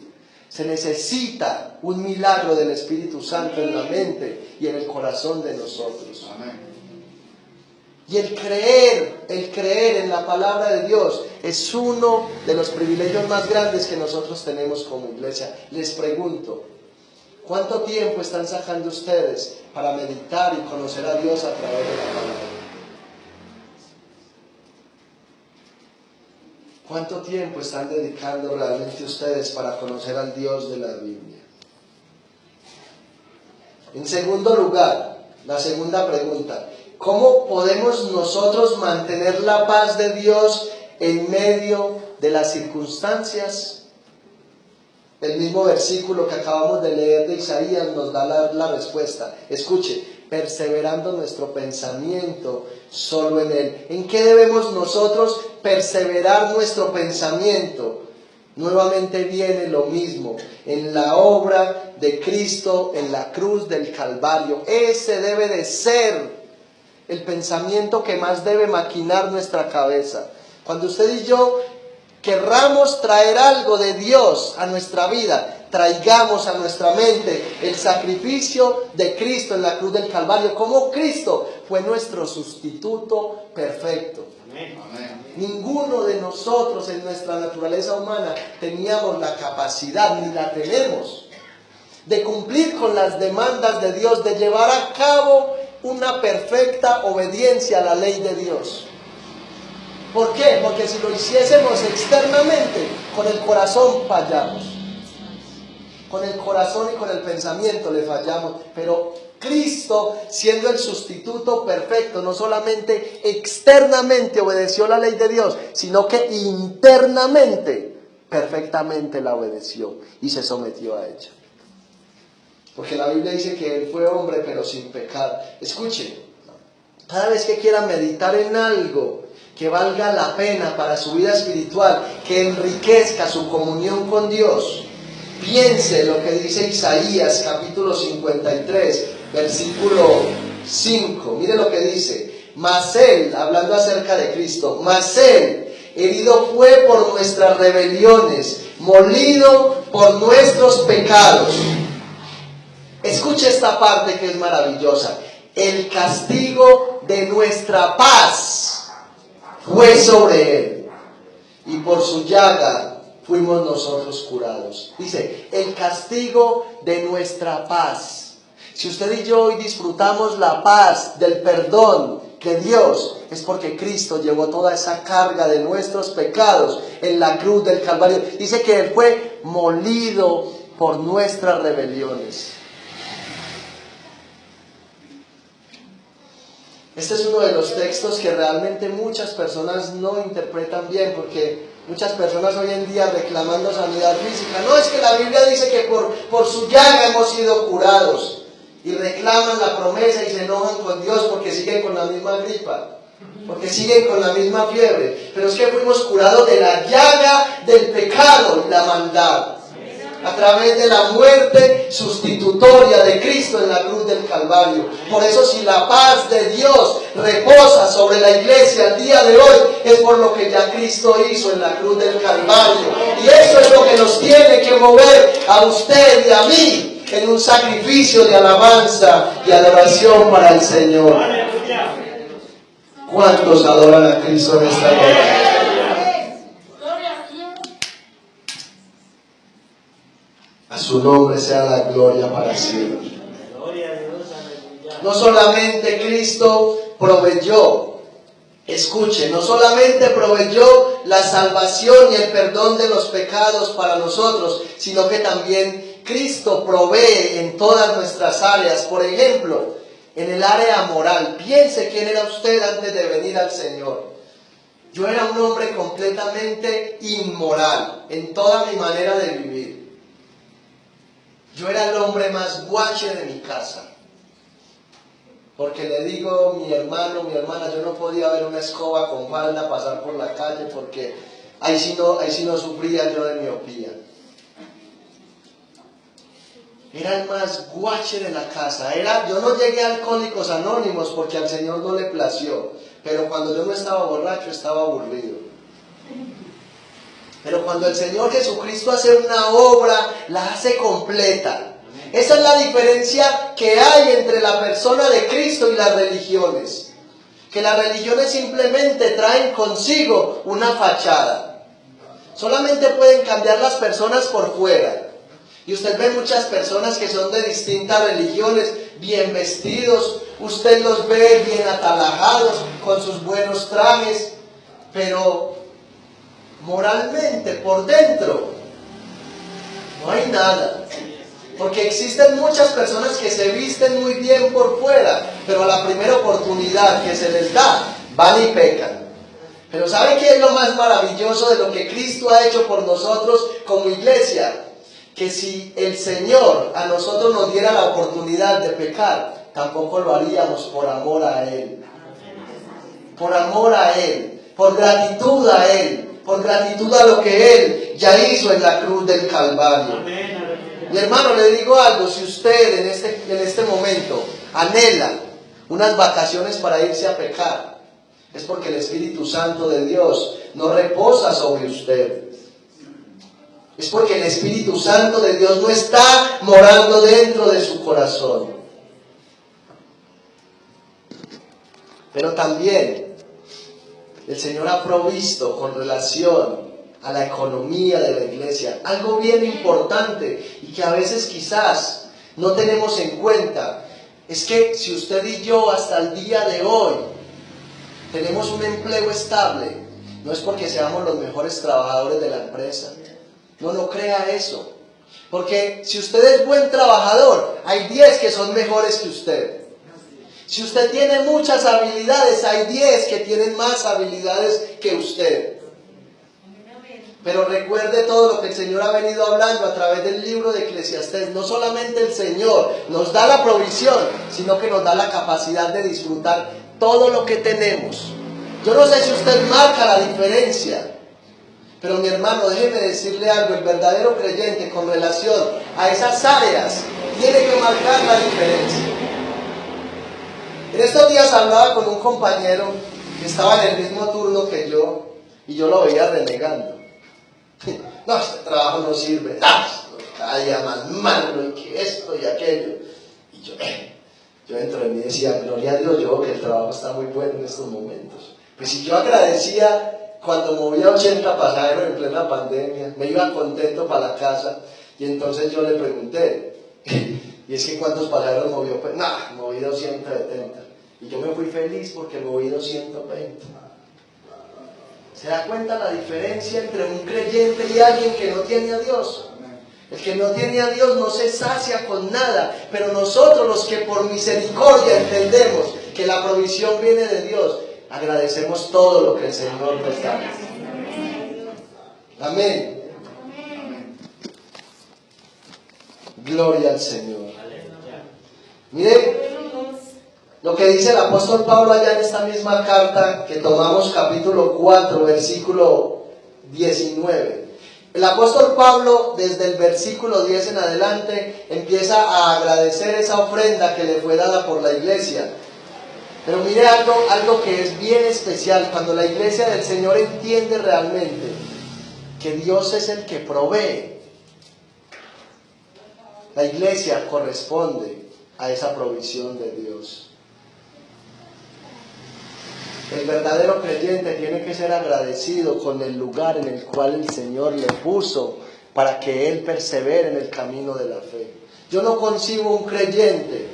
se necesita un milagro del Espíritu Santo en la mente y en el corazón de nosotros. Amén. Y el creer en la palabra de Dios es uno de los privilegios más grandes que nosotros tenemos como iglesia. Les pregunto, ¿cuánto tiempo están sacando ustedes para meditar y conocer a Dios a través de la palabra? ¿Cuánto tiempo están dedicando realmente ustedes para conocer al Dios de la Biblia? En segundo lugar, la segunda pregunta: ¿cómo podemos nosotros mantener la paz de Dios en medio de las circunstancias? El mismo versículo que acabamos de leer de Isaías nos da la respuesta. Escuche: perseverando nuestro pensamiento solo en Él. ¿En qué debemos nosotros perseverar nuestro pensamiento? Nuevamente viene lo mismo, en la obra de Cristo en la cruz del Calvario. Ese debe de ser el pensamiento que más debe maquinar nuestra cabeza. Cuando usted y yo querramos traer algo de Dios a nuestra vida, traigamos a nuestra mente el sacrificio de Cristo en la cruz del Calvario. Como Cristo fue nuestro sustituto perfecto. Amén. Ninguno de nosotros en nuestra naturaleza humana teníamos la capacidad, ni la tenemos, de cumplir con las demandas de Dios, de llevar a cabo una perfecta obediencia a la ley de Dios. ¿Por qué? Porque si lo hiciésemos externamente, con el corazón fallamos. Con el corazón y con el pensamiento le fallamos. Pero Cristo, siendo el sustituto perfecto, no solamente externamente obedeció la ley de Dios, sino que internamente, perfectamente la obedeció y se sometió a ella. Porque la Biblia dice que Él fue hombre pero sin pecado. Escuchen, cada vez que quiera meditar en algo que valga la pena para su vida espiritual, que enriquezca su comunión con Dios, piense lo que dice Isaías capítulo 53, versículo 5. Mire lo que dice: mas Él, hablando acerca de Cristo, mas Él herido fue por nuestras rebeliones, molido por nuestros pecados. Escuche esta parte que es maravillosa: el castigo de nuestra paz fue sobre Él, y por su llaga fuimos nosotros curados. Dice, el castigo de nuestra paz. Si usted y yo hoy disfrutamos la paz del perdón de Dios, es porque Cristo llevó toda esa carga de nuestros pecados en la cruz del Calvario. Dice que Él fue molido por nuestras rebeliones. Este es uno de los textos que realmente muchas personas no interpretan bien, porque muchas personas hoy en día reclamando sanidad física, no, es que la Biblia dice que por su llaga hemos sido curados, y reclaman la promesa y se enojan con Dios porque siguen con la misma gripa, porque siguen con la misma fiebre. Pero es que fuimos curados de la llaga del pecado y la maldad, a través de la muerte sustitutoria de Cristo en la cruz del Calvario. Por eso, si la paz de Dios reposa sobre la iglesia el día de hoy, es por lo que ya Cristo hizo en la cruz del Calvario. Y eso es lo que nos tiene que mover a usted y a mí en un sacrificio de alabanza y adoración para el Señor. ¿Cuántos adoran a Cristo en esta noche? A su nombre sea la gloria para siempre. No solamente Cristo proveyó, escuche, no solamente proveyó la salvación y el perdón de los pecados para nosotros, sino que también Cristo provee en todas nuestras áreas. Por ejemplo, en el área moral. Piense quién era usted antes de venir al Señor. Yo era un hombre completamente inmoral en toda mi manera de vivir. Yo era el hombre más guache de mi casa. Porque le digo, mi hermano, mi hermana, yo no podía ver una escoba con falda pasar por la calle porque ahí sí no sufría yo de miopía. Era el más guache de la casa. Yo no llegué a Alcohólicos Anónimos porque al Señor no le plació. Pero cuando yo no estaba borracho, estaba aburrido. Pero cuando el Señor Jesucristo hace una obra, la hace completa. Esa es la diferencia que hay entre la persona de Cristo y las religiones. Que las religiones simplemente traen consigo una fachada. Solamente pueden cambiar las personas por fuera. Y usted ve muchas personas que son de distintas religiones, bien vestidos, usted los ve bien atalajados, con sus buenos trajes, pero moralmente, por dentro, no hay nada. Porque existen muchas personas que se visten muy bien por fuera, pero a la primera oportunidad que se les da, van y pecan. Pero ¿sabe qué es lo más maravilloso de lo que Cristo ha hecho por nosotros como iglesia? Que si el Señor a nosotros nos diera la oportunidad de pecar, tampoco lo haríamos por amor a Él. Por amor a Él, por gratitud a Él, por gratitud a lo que Él ya hizo en la cruz del Calvario. Mi hermano, le digo algo, si usted en este momento anhela unas vacaciones para irse a pecar, es porque el Espíritu Santo de Dios no reposa sobre usted. Es porque el Espíritu Santo de Dios no está morando dentro de su corazón. Pero también el Señor ha provisto con relación a la economía de la iglesia algo bien importante y que a veces quizás no tenemos en cuenta. Es que si usted y yo hasta el día de hoy tenemos un empleo estable, no es porque seamos los mejores trabajadores de la empresa. No crea eso. Porque si usted es buen trabajador, hay 10 que son mejores que usted. Si usted tiene muchas habilidades, hay 10 que tienen más habilidades que usted. Pero recuerde todo lo que el Señor ha venido hablando a través del libro de Eclesiastés. No solamente el Señor nos da la provisión, sino que nos da la capacidad de disfrutar todo lo que tenemos. Yo no sé si usted marca la diferencia. Pero mi hermano, déjeme decirle algo, el verdadero creyente con relación a esas áreas tiene que marcar la diferencia. En estos días hablaba con un compañero que estaba en el mismo turno que yo y yo lo veía renegando. No, este trabajo no sirve, cada día más malo y que esto y aquello. Y yo dentro de mí decía, gloria a Dios, yo veo que el trabajo está muy bueno en estos momentos. Pues si yo agradecía cuando movía 80 pasajeros en plena pandemia, me iba contento para la casa y entonces yo le pregunté, y es que ¿cuántos pasajeros movió? Pues nada, moví 270 y yo me fui feliz porque moví 220. ¿Se da cuenta la diferencia entre un creyente y alguien que no tiene a Dios? El que no tiene a Dios no se sacia con nada, pero nosotros los que por misericordia entendemos que la provisión viene de Dios, agradecemos todo lo que el Señor nos da. Amén. Gloria al Señor. Miren lo que dice el apóstol Pablo allá en esta misma carta que tomamos, capítulo 4, versículo 19. El apóstol Pablo, desde el versículo 10 en adelante, empieza a agradecer esa ofrenda que le fue dada por la iglesia. Pero mire algo que es bien especial, cuando la iglesia del Señor entiende realmente que Dios es el que provee, la iglesia corresponde a esa provisión de Dios. El verdadero creyente tiene que ser agradecido con el lugar en el cual el Señor le puso para que él persevere en el camino de la fe. Yo no concibo un creyente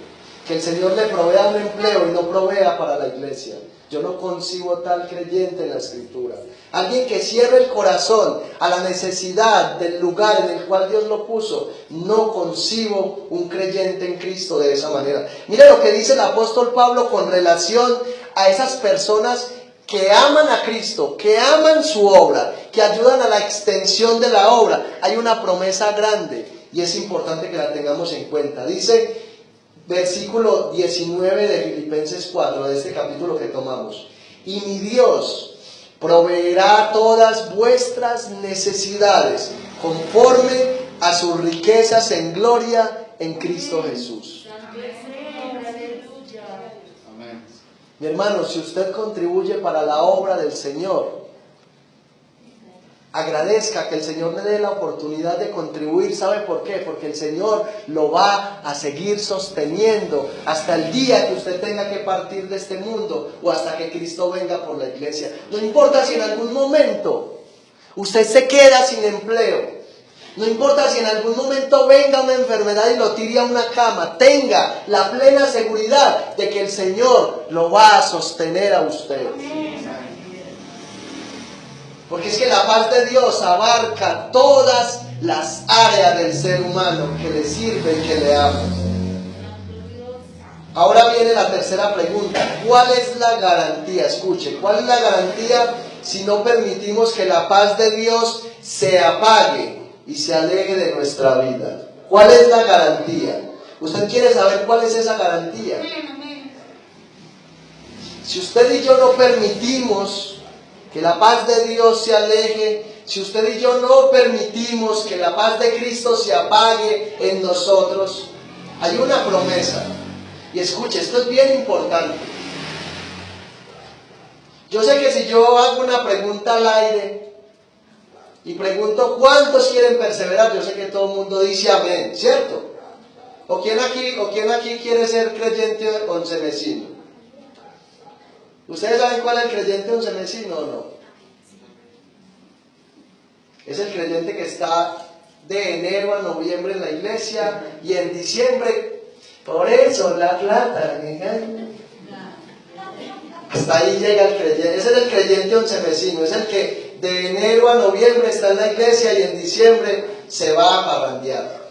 que el Señor le provea un empleo y no provea para la iglesia. Yo no concibo tal creyente en la Escritura. Alguien que cierre el corazón a la necesidad del lugar en el cual Dios lo puso. No concibo un creyente en Cristo de esa manera. Mira lo que dice el apóstol Pablo con relación a esas personas que aman a Cristo, que aman su obra, que ayudan a la extensión de la obra. Hay una promesa grande y es importante que la tengamos en cuenta. Dice, versículo 19 de Filipenses 4, de este capítulo que tomamos. Y mi Dios proveerá todas vuestras necesidades conforme a sus riquezas en gloria en Cristo Jesús. Amén. Mi hermano, si usted contribuye para la obra del Señor, agradezca que el Señor le dé la oportunidad de contribuir. ¿Sabe por qué? Porque el Señor lo va a seguir sosteniendo hasta el día que usted tenga que partir de este mundo o hasta que Cristo venga por la iglesia. No importa si en algún momento usted se queda sin empleo. No importa si en algún momento venga una enfermedad y lo tire a una cama. Tenga la plena seguridad de que el Señor lo va a sostener a usted. Porque es que la paz de Dios abarca todas las áreas del ser humano que le sirven, que le aman. Ahora viene la tercera pregunta. ¿Cuál es la garantía? Escuche, ¿cuál es la garantía si no permitimos que la paz de Dios se apague y se aleje de nuestra vida? ¿Cuál es la garantía? ¿Usted quiere saber cuál es esa garantía? Si usted y yo no permitimos que la paz de Dios se aleje, si usted y yo no permitimos que la paz de Cristo se apague en nosotros, hay una promesa. Y escuche, esto es bien importante. Yo sé que si yo hago una pregunta al aire y pregunto ¿cuántos quieren perseverar? Yo sé que todo el mundo dice amén, ¿cierto? ¿O quién aquí quiere ser creyente oncenecino? ¿Ustedes saben cuál es el creyente oncenecino o no? Es el creyente que está de enero a noviembre en la iglesia y en diciembre, por eso la plata, hasta ahí llega el creyente. Ese es el creyente oncenecino, es el que de enero a noviembre está en la iglesia y en diciembre se va a parrandear.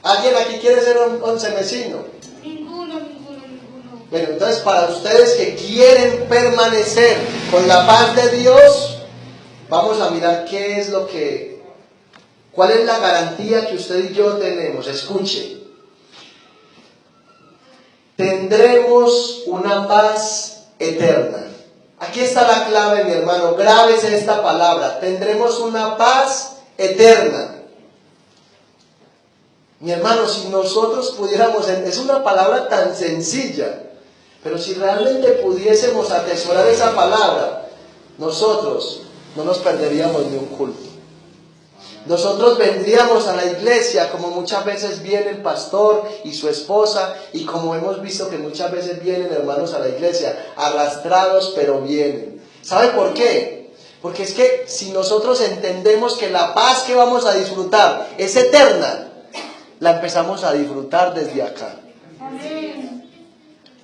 ¿Alguien aquí quiere ser oncenecino? Bueno, entonces para ustedes que quieren permanecer con la paz de Dios, vamos a mirar cuál es la garantía que usted y yo tenemos. Escuche, tendremos una paz eterna. Aquí está la clave, mi hermano, grábese esta palabra, tendremos una paz eterna. Mi hermano, si nosotros pudiéramos, es una palabra tan sencilla, pero si realmente pudiésemos atesorar esa palabra, nosotros no nos perderíamos ni un culto. Nosotros vendríamos a la iglesia como muchas veces viene el pastor y su esposa, y como hemos visto que muchas veces vienen hermanos a la iglesia, arrastrados pero vienen. ¿Sabe por qué? Porque es que si nosotros entendemos que la paz que vamos a disfrutar es eterna, la empezamos a disfrutar desde acá.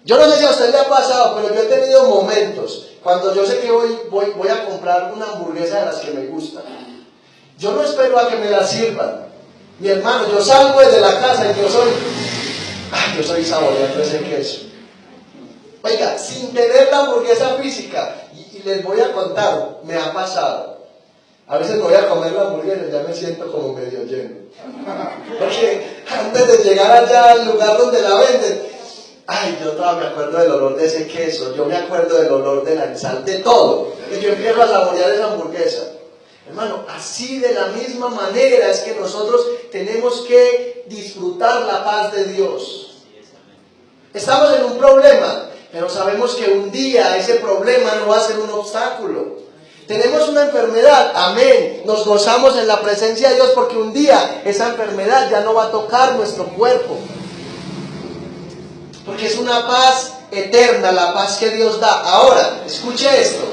Yo no sé si a usted le ha pasado, pero yo he tenido momentos cuando yo sé que voy a comprar una hamburguesa de las que me gustan. Yo no espero a que me la sirvan. Mi hermano, yo salgo desde la casa y yo soy saboreando ese queso. Oiga, sin tener la hamburguesa física, y les voy a contar, me ha pasado. A veces me voy a comer la hamburguesa y ya me siento como medio lleno. Porque antes de llegar allá al lugar donde la venden, yo todavía me acuerdo del olor de ese queso, yo me acuerdo del olor de la sal, de todo. Y yo empiezo a saborear esa hamburguesa. Hermano, así de la misma manera es que nosotros tenemos que disfrutar la paz de Dios. Estamos en un problema, pero sabemos que un día ese problema no va a ser un obstáculo. Tenemos una enfermedad, amén, nos gozamos en la presencia de Dios porque un día esa enfermedad ya no va a tocar nuestro cuerpo. Porque es una paz eterna, la paz que Dios da. Ahora, escuche esto.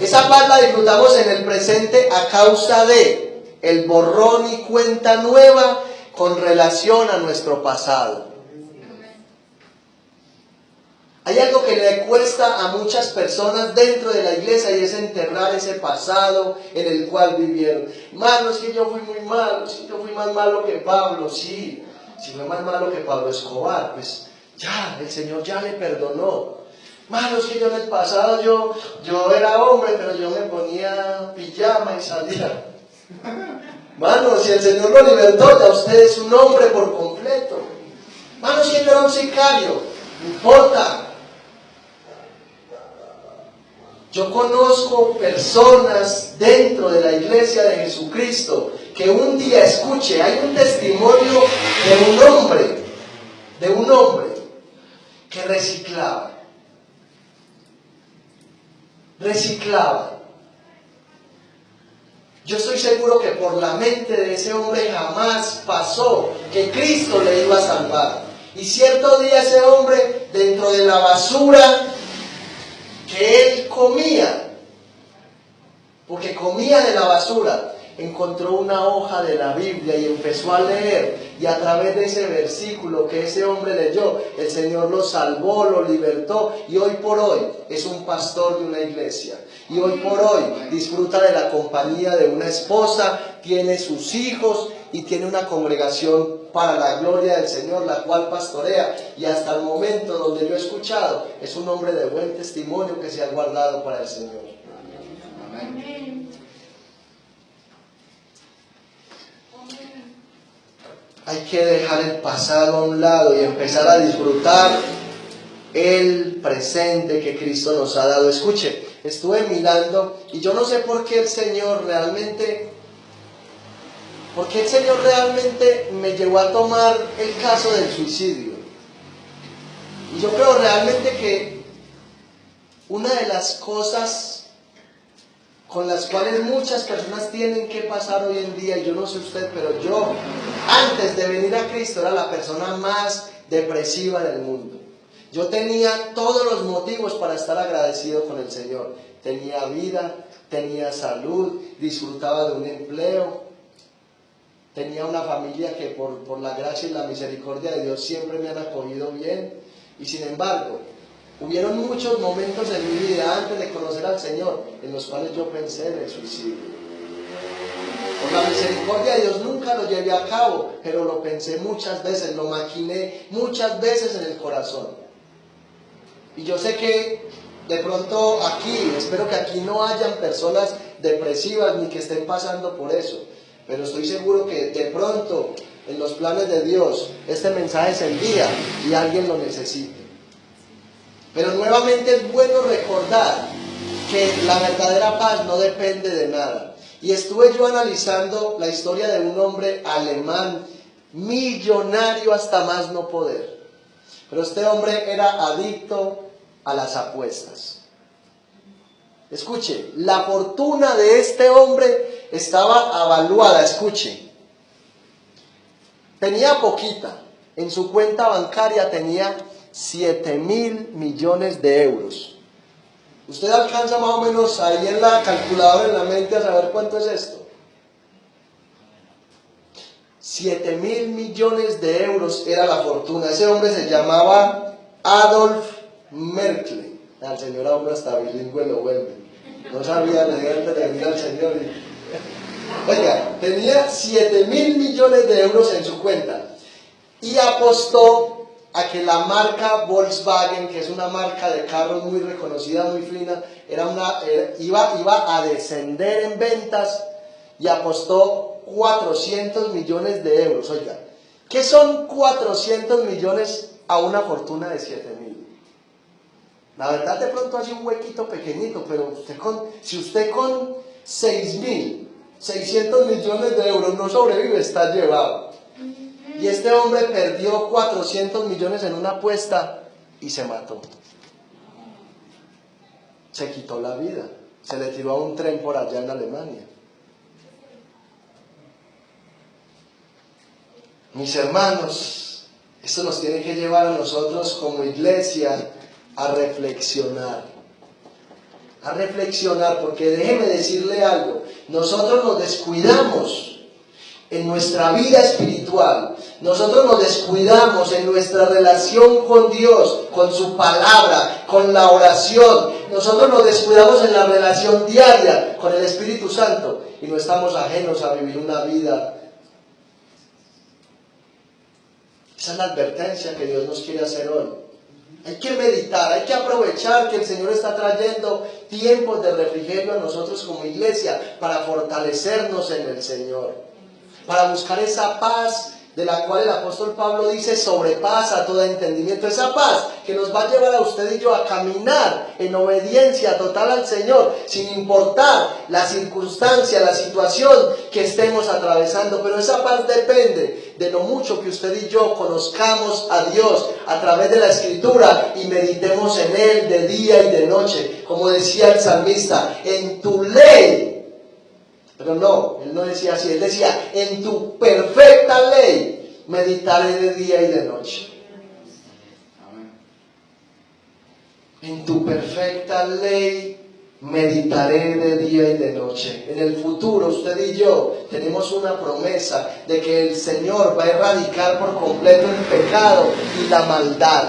Esa paz la disfrutamos en el presente a causa de el borrón y cuenta nueva con relación a nuestro pasado. Hay algo que le cuesta a muchas personas dentro de la iglesia y es enterrar ese pasado en el cual vivieron. Hermano, es que yo fui muy malo, es que yo fui más malo que Pablo. Sí, si fue más malo que Pablo Escobar, pues ya, el Señor ya le perdonó. Mano, es que yo en el pasado yo era hombre, pero yo me ponía pijama y salía. Mano, si el Señor lo libertó, ya usted es un hombre por completo. Mano, si él era un sicario, no importa. Yo conozco personas dentro de la iglesia de Jesucristo que un día, escuche, hay un testimonio de un hombre que reciclaba. Yo estoy seguro que por la mente de ese hombre jamás pasó que Cristo le iba a salvar. Y cierto día ese hombre, dentro de la basura que él comía, porque comía de la basura, encontró una hoja de la Biblia y empezó a leer, y a través de ese versículo que ese hombre leyó, el Señor lo salvó, lo libertó, y hoy por hoy es un pastor de una iglesia, y hoy por hoy disfruta de la compañía de una esposa, tiene sus hijos y tiene una congregación para la gloria del Señor, la cual pastorea, y hasta el momento donde yo he escuchado, es un hombre de buen testimonio que se ha guardado para el Señor. Amén. Hay que dejar el pasado a un lado y empezar a disfrutar el presente que Cristo nos ha dado. Escuche, estuve mirando y yo no sé por qué el Señor realmente me llevó a tomar el caso del suicidio. Y yo creo realmente que una de las cosas con las cuales muchas personas tienen que pasar hoy en día, y yo no sé usted, pero yo, antes de venir a Cristo, era la persona más depresiva del mundo. Yo tenía todos los motivos para estar agradecido con el Señor. Tenía vida, tenía salud, disfrutaba de un empleo, tenía una familia que por la gracia y la misericordia de Dios siempre me han acogido bien, y sin embargo, hubieron muchos momentos en mi vida antes de conocer al Señor en los cuales yo pensé en el suicidio. Por la misericordia de Dios nunca lo llevé a cabo, pero lo pensé muchas veces, lo maquiné muchas veces en el corazón. Y yo sé que de pronto aquí, espero que aquí no hayan personas depresivas ni que estén pasando por eso, pero estoy seguro que de pronto en los planes de Dios este mensaje se envía y alguien lo necesita. Pero nuevamente es bueno recordar que la verdadera paz no depende de nada. Y estuve yo analizando la historia de un hombre alemán, millonario hasta más no poder. Pero este hombre era adicto a las apuestas. Escuche, la fortuna de este hombre estaba avaluada, escuche. Tenía poquita, en su cuenta bancaria tenía 7.000 millones de euros. Usted alcanza más o menos ahí en la calculadora, en la mente, a saber cuánto es esto. 7.000 millones de euros era la fortuna. Ese hombre se llamaba Adolf Merkel. Al señor hombre hasta bilingüe lo vuelve. No sabía leer antes de venir al Señor. Oiga, tenía 7.000 millones de euros en su cuenta. Y apostó a que la marca Volkswagen, que es una marca de carros muy reconocida, muy fina, iba a descender en ventas, y apostó 400 millones de euros. Oiga, ¿qué son 400 millones a una fortuna de 7.000? La verdad, de pronto hace un huequito pequeñito, pero si usted con 6.600 millones de euros no sobrevive, está llevado. Y este hombre perdió 400 millones en una apuesta y se mató. Se quitó la vida. Se le tiró a un tren por allá en Alemania. Mis hermanos, esto nos tiene que llevar a nosotros como iglesia a reflexionar. A reflexionar, porque déjeme decirle algo. Nosotros nos descuidamos en nuestra vida espiritual, nosotros nos descuidamos en nuestra relación con Dios, con su palabra, con la oración. Nosotros nos descuidamos en la relación diaria con el Espíritu Santo y no estamos ajenos a vivir una vida. Esa es la advertencia que Dios nos quiere hacer hoy. Hay que meditar, hay que aprovechar que el Señor está trayendo tiempos de refrigerio a nosotros como iglesia para fortalecernos en el Señor, para buscar esa paz, de la cual el apóstol Pablo dice sobrepasa todo entendimiento. Esa paz que nos va a llevar a usted y yo a caminar en obediencia total al Señor, sin importar la circunstancia, la situación que estemos atravesando. Pero esa paz depende de lo mucho que usted y yo conozcamos a Dios a través de la Escritura y meditemos en Él de día y de noche. Como decía el salmista, en tu ley. Pero no, él no decía así, él decía, en tu perfecta ley meditaré de día y de noche. En tu perfecta ley meditaré de día y de noche. En el futuro usted y yo tenemos una promesa de que el Señor va a erradicar por completo el pecado y la maldad.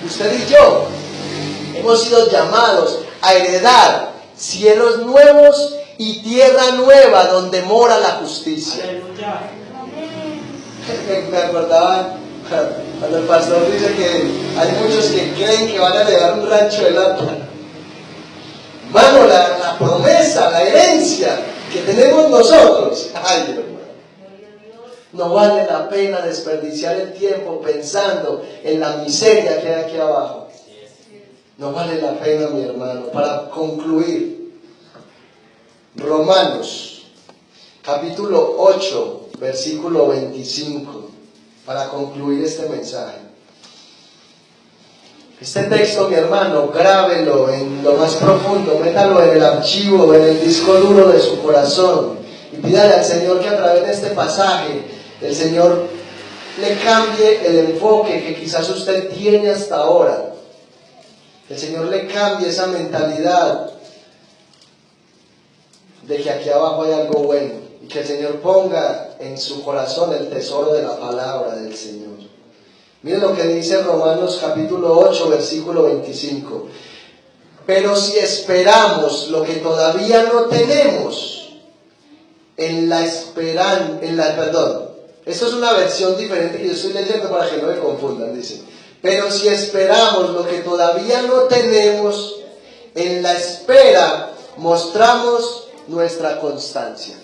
Usted y yo hemos sido llamados a heredar cielos nuevos y tierra nueva donde mora la justicia. Me acordaba cuando el pastor dice que hay muchos que creen que van a heredar un rancho de lata. Mano, la promesa, la herencia que tenemos nosotros. Ay, hermano. No vale la pena desperdiciar el tiempo pensando en la miseria que hay aquí abajo. No vale la pena, mi hermano. Para concluir, Romanos, capítulo 8, versículo 25, para concluir este mensaje. Este texto, mi hermano, grábelo en lo más profundo, métalo en el archivo, en el disco duro de su corazón y pídale al Señor que a través de este pasaje, el Señor le cambie el enfoque que quizás usted tiene hasta ahora. Que el Señor le cambie esa mentalidad de que aquí abajo hay algo bueno y que el Señor ponga en su corazón el tesoro de la palabra del Señor. Miren lo que dice Romanos capítulo 8, versículo 25. Pero si esperamos lo que todavía no tenemos, esto es una versión diferente que yo estoy leyendo para que no me confundan, dice. Pero si esperamos lo que todavía no tenemos, en la espera mostramos nuestra constancia.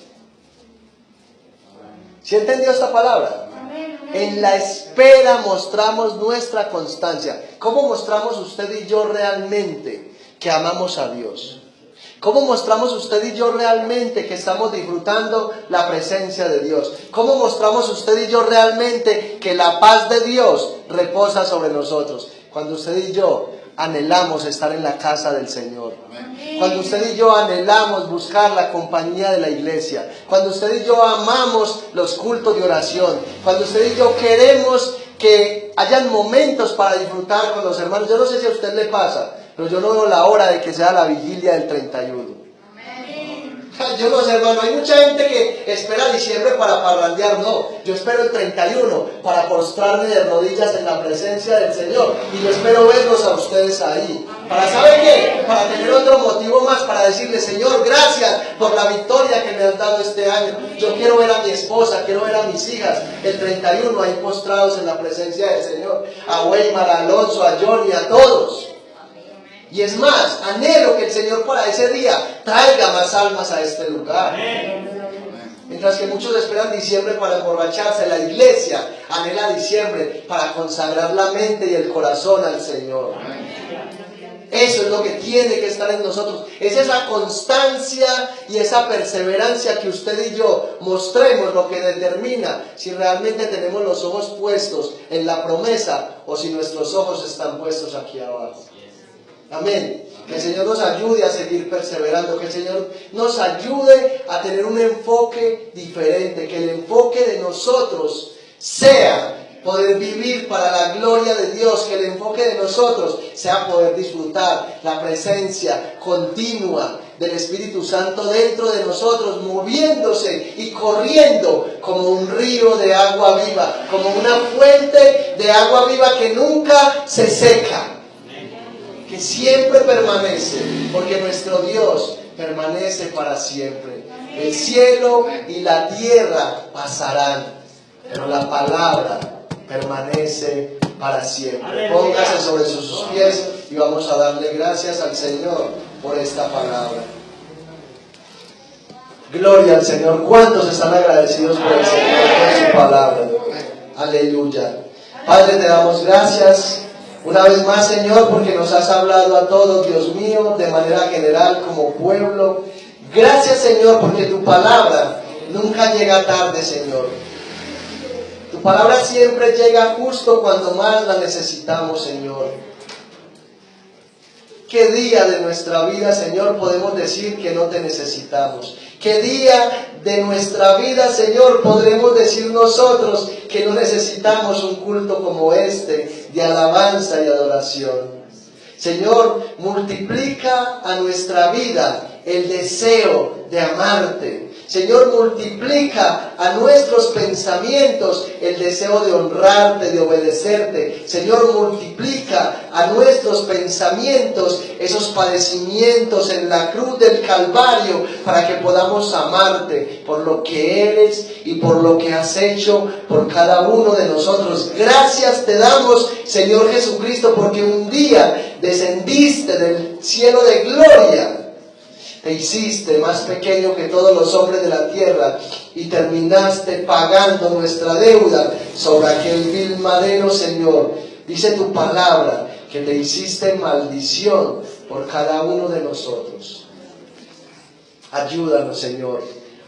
¿Sí entendió esta palabra? En la espera mostramos nuestra constancia. ¿Cómo mostramos usted y yo realmente que amamos a Dios? ¿Cómo mostramos usted y yo realmente que estamos disfrutando la presencia de Dios? ¿Cómo mostramos usted y yo realmente que la paz de Dios reposa sobre nosotros? Cuando usted y yo anhelamos estar en la casa del Señor. Cuando usted y yo anhelamos buscar la compañía de la iglesia. Cuando usted y yo amamos los cultos de oración. Cuando usted y yo queremos que hayan momentos para disfrutar con los hermanos. Yo no sé si a usted le pasa, pero yo no veo la hora de que sea la vigilia del 31. Yo no sé, hermano, hay mucha gente que espera diciembre para parrandear. No, yo espero el 31 para postrarme de rodillas en la presencia del Señor. Y yo espero verlos a ustedes ahí. ¿Para saber qué? Para tener otro motivo más, para decirle, Señor, gracias por la victoria que me has dado este año. Yo quiero ver a mi esposa, quiero ver a mis hijas el 31 ahí postrados en la presencia del Señor. A Weimar, a Alonso, a Johnny, a todos. Y es más, anhelo que el Señor para ese día traiga más almas a este lugar. Mientras que muchos esperan diciembre para emborracharse, la iglesia anhela diciembre para consagrar la mente y el corazón al Señor. Eso es lo que tiene que estar en nosotros. Es esa constancia y esa perseverancia que usted y yo mostremos lo que determina si realmente tenemos los ojos puestos en la promesa o si nuestros ojos están puestos aquí abajo. Amén. Que el Señor nos ayude a seguir perseverando, que el Señor nos ayude a tener un enfoque diferente, que el enfoque de nosotros sea poder vivir para la gloria de Dios, que el enfoque de nosotros sea poder disfrutar la presencia continua del Espíritu Santo dentro de nosotros, moviéndose y corriendo como un río de agua viva, como una fuente de agua viva que nunca se seca, que siempre permanece, porque nuestro Dios permanece para siempre. El cielo y la tierra pasarán, pero la palabra permanece para siempre. Póngase sobre sus pies y vamos a darle gracias al Señor por esta palabra. Gloria al Señor. ¿Cuántos están agradecidos por el Señor, por su palabra? Aleluya. Padre, te damos gracias una vez más, Señor, porque nos has hablado a todos, Dios mío, de manera general como pueblo. Gracias, Señor, porque tu palabra nunca llega tarde, Señor. Tu palabra siempre llega justo cuando más la necesitamos, Señor. ¿Qué día de nuestra vida, Señor, podemos decir que no te necesitamos? ¿Qué día de nuestra vida, Señor, podremos decir nosotros que no necesitamos un culto como este, de alabanza y adoración? Señor, multiplica a nuestra vida el deseo de amarte. Señor, multiplica a nuestros pensamientos el deseo de honrarte, de obedecerte. Señor, multiplica a nuestros pensamientos esos padecimientos en la cruz del Calvario para que podamos amarte por lo que eres y por lo que has hecho por cada uno de nosotros. Gracias te damos, Señor Jesucristo, porque un día descendiste del cielo de gloria. Te hiciste más pequeño que todos los hombres de la tierra y terminaste pagando nuestra deuda sobre aquel vil madero, Señor. Dice tu palabra que te hiciste maldición por cada uno de nosotros. Ayúdanos, Señor,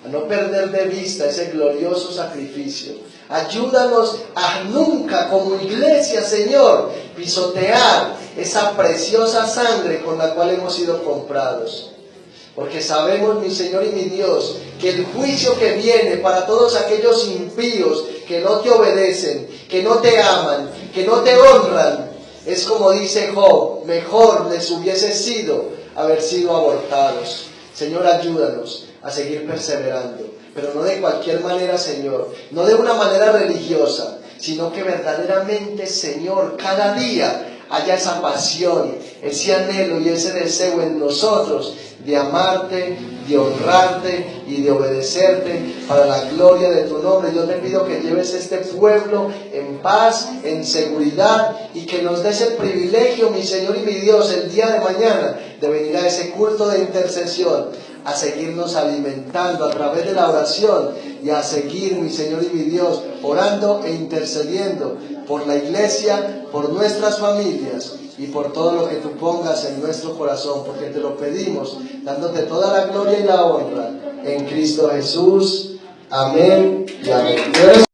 a no perder de vista ese glorioso sacrificio. Ayúdanos a nunca como iglesia, Señor, pisotear esa preciosa sangre con la cual hemos sido comprados. Porque sabemos, mi Señor y mi Dios, que el juicio que viene para todos aquellos impíos que no te obedecen, que no te aman, que no te honran, es como dice Job, mejor les hubiese sido haber sido abortados. Señor, ayúdanos a seguir perseverando, pero no de cualquier manera, Señor, no de una manera religiosa, sino que verdaderamente, Señor, cada día haya esa pasión, ese anhelo y ese deseo en nosotros de amarte, de honrarte y de obedecerte para la gloria de tu nombre. Yo te pido que lleves este pueblo en paz, en seguridad, y que nos des el privilegio, mi Señor y mi Dios, el día de mañana de venir a ese culto de intercesión, a seguirnos alimentando a través de la oración y a seguir, mi Señor y mi Dios, orando e intercediendo por la iglesia, por nuestras familias y por todo lo que tú pongas en nuestro corazón, porque te lo pedimos, dándote toda la gloria y la honra en Cristo Jesús. Amén y amén.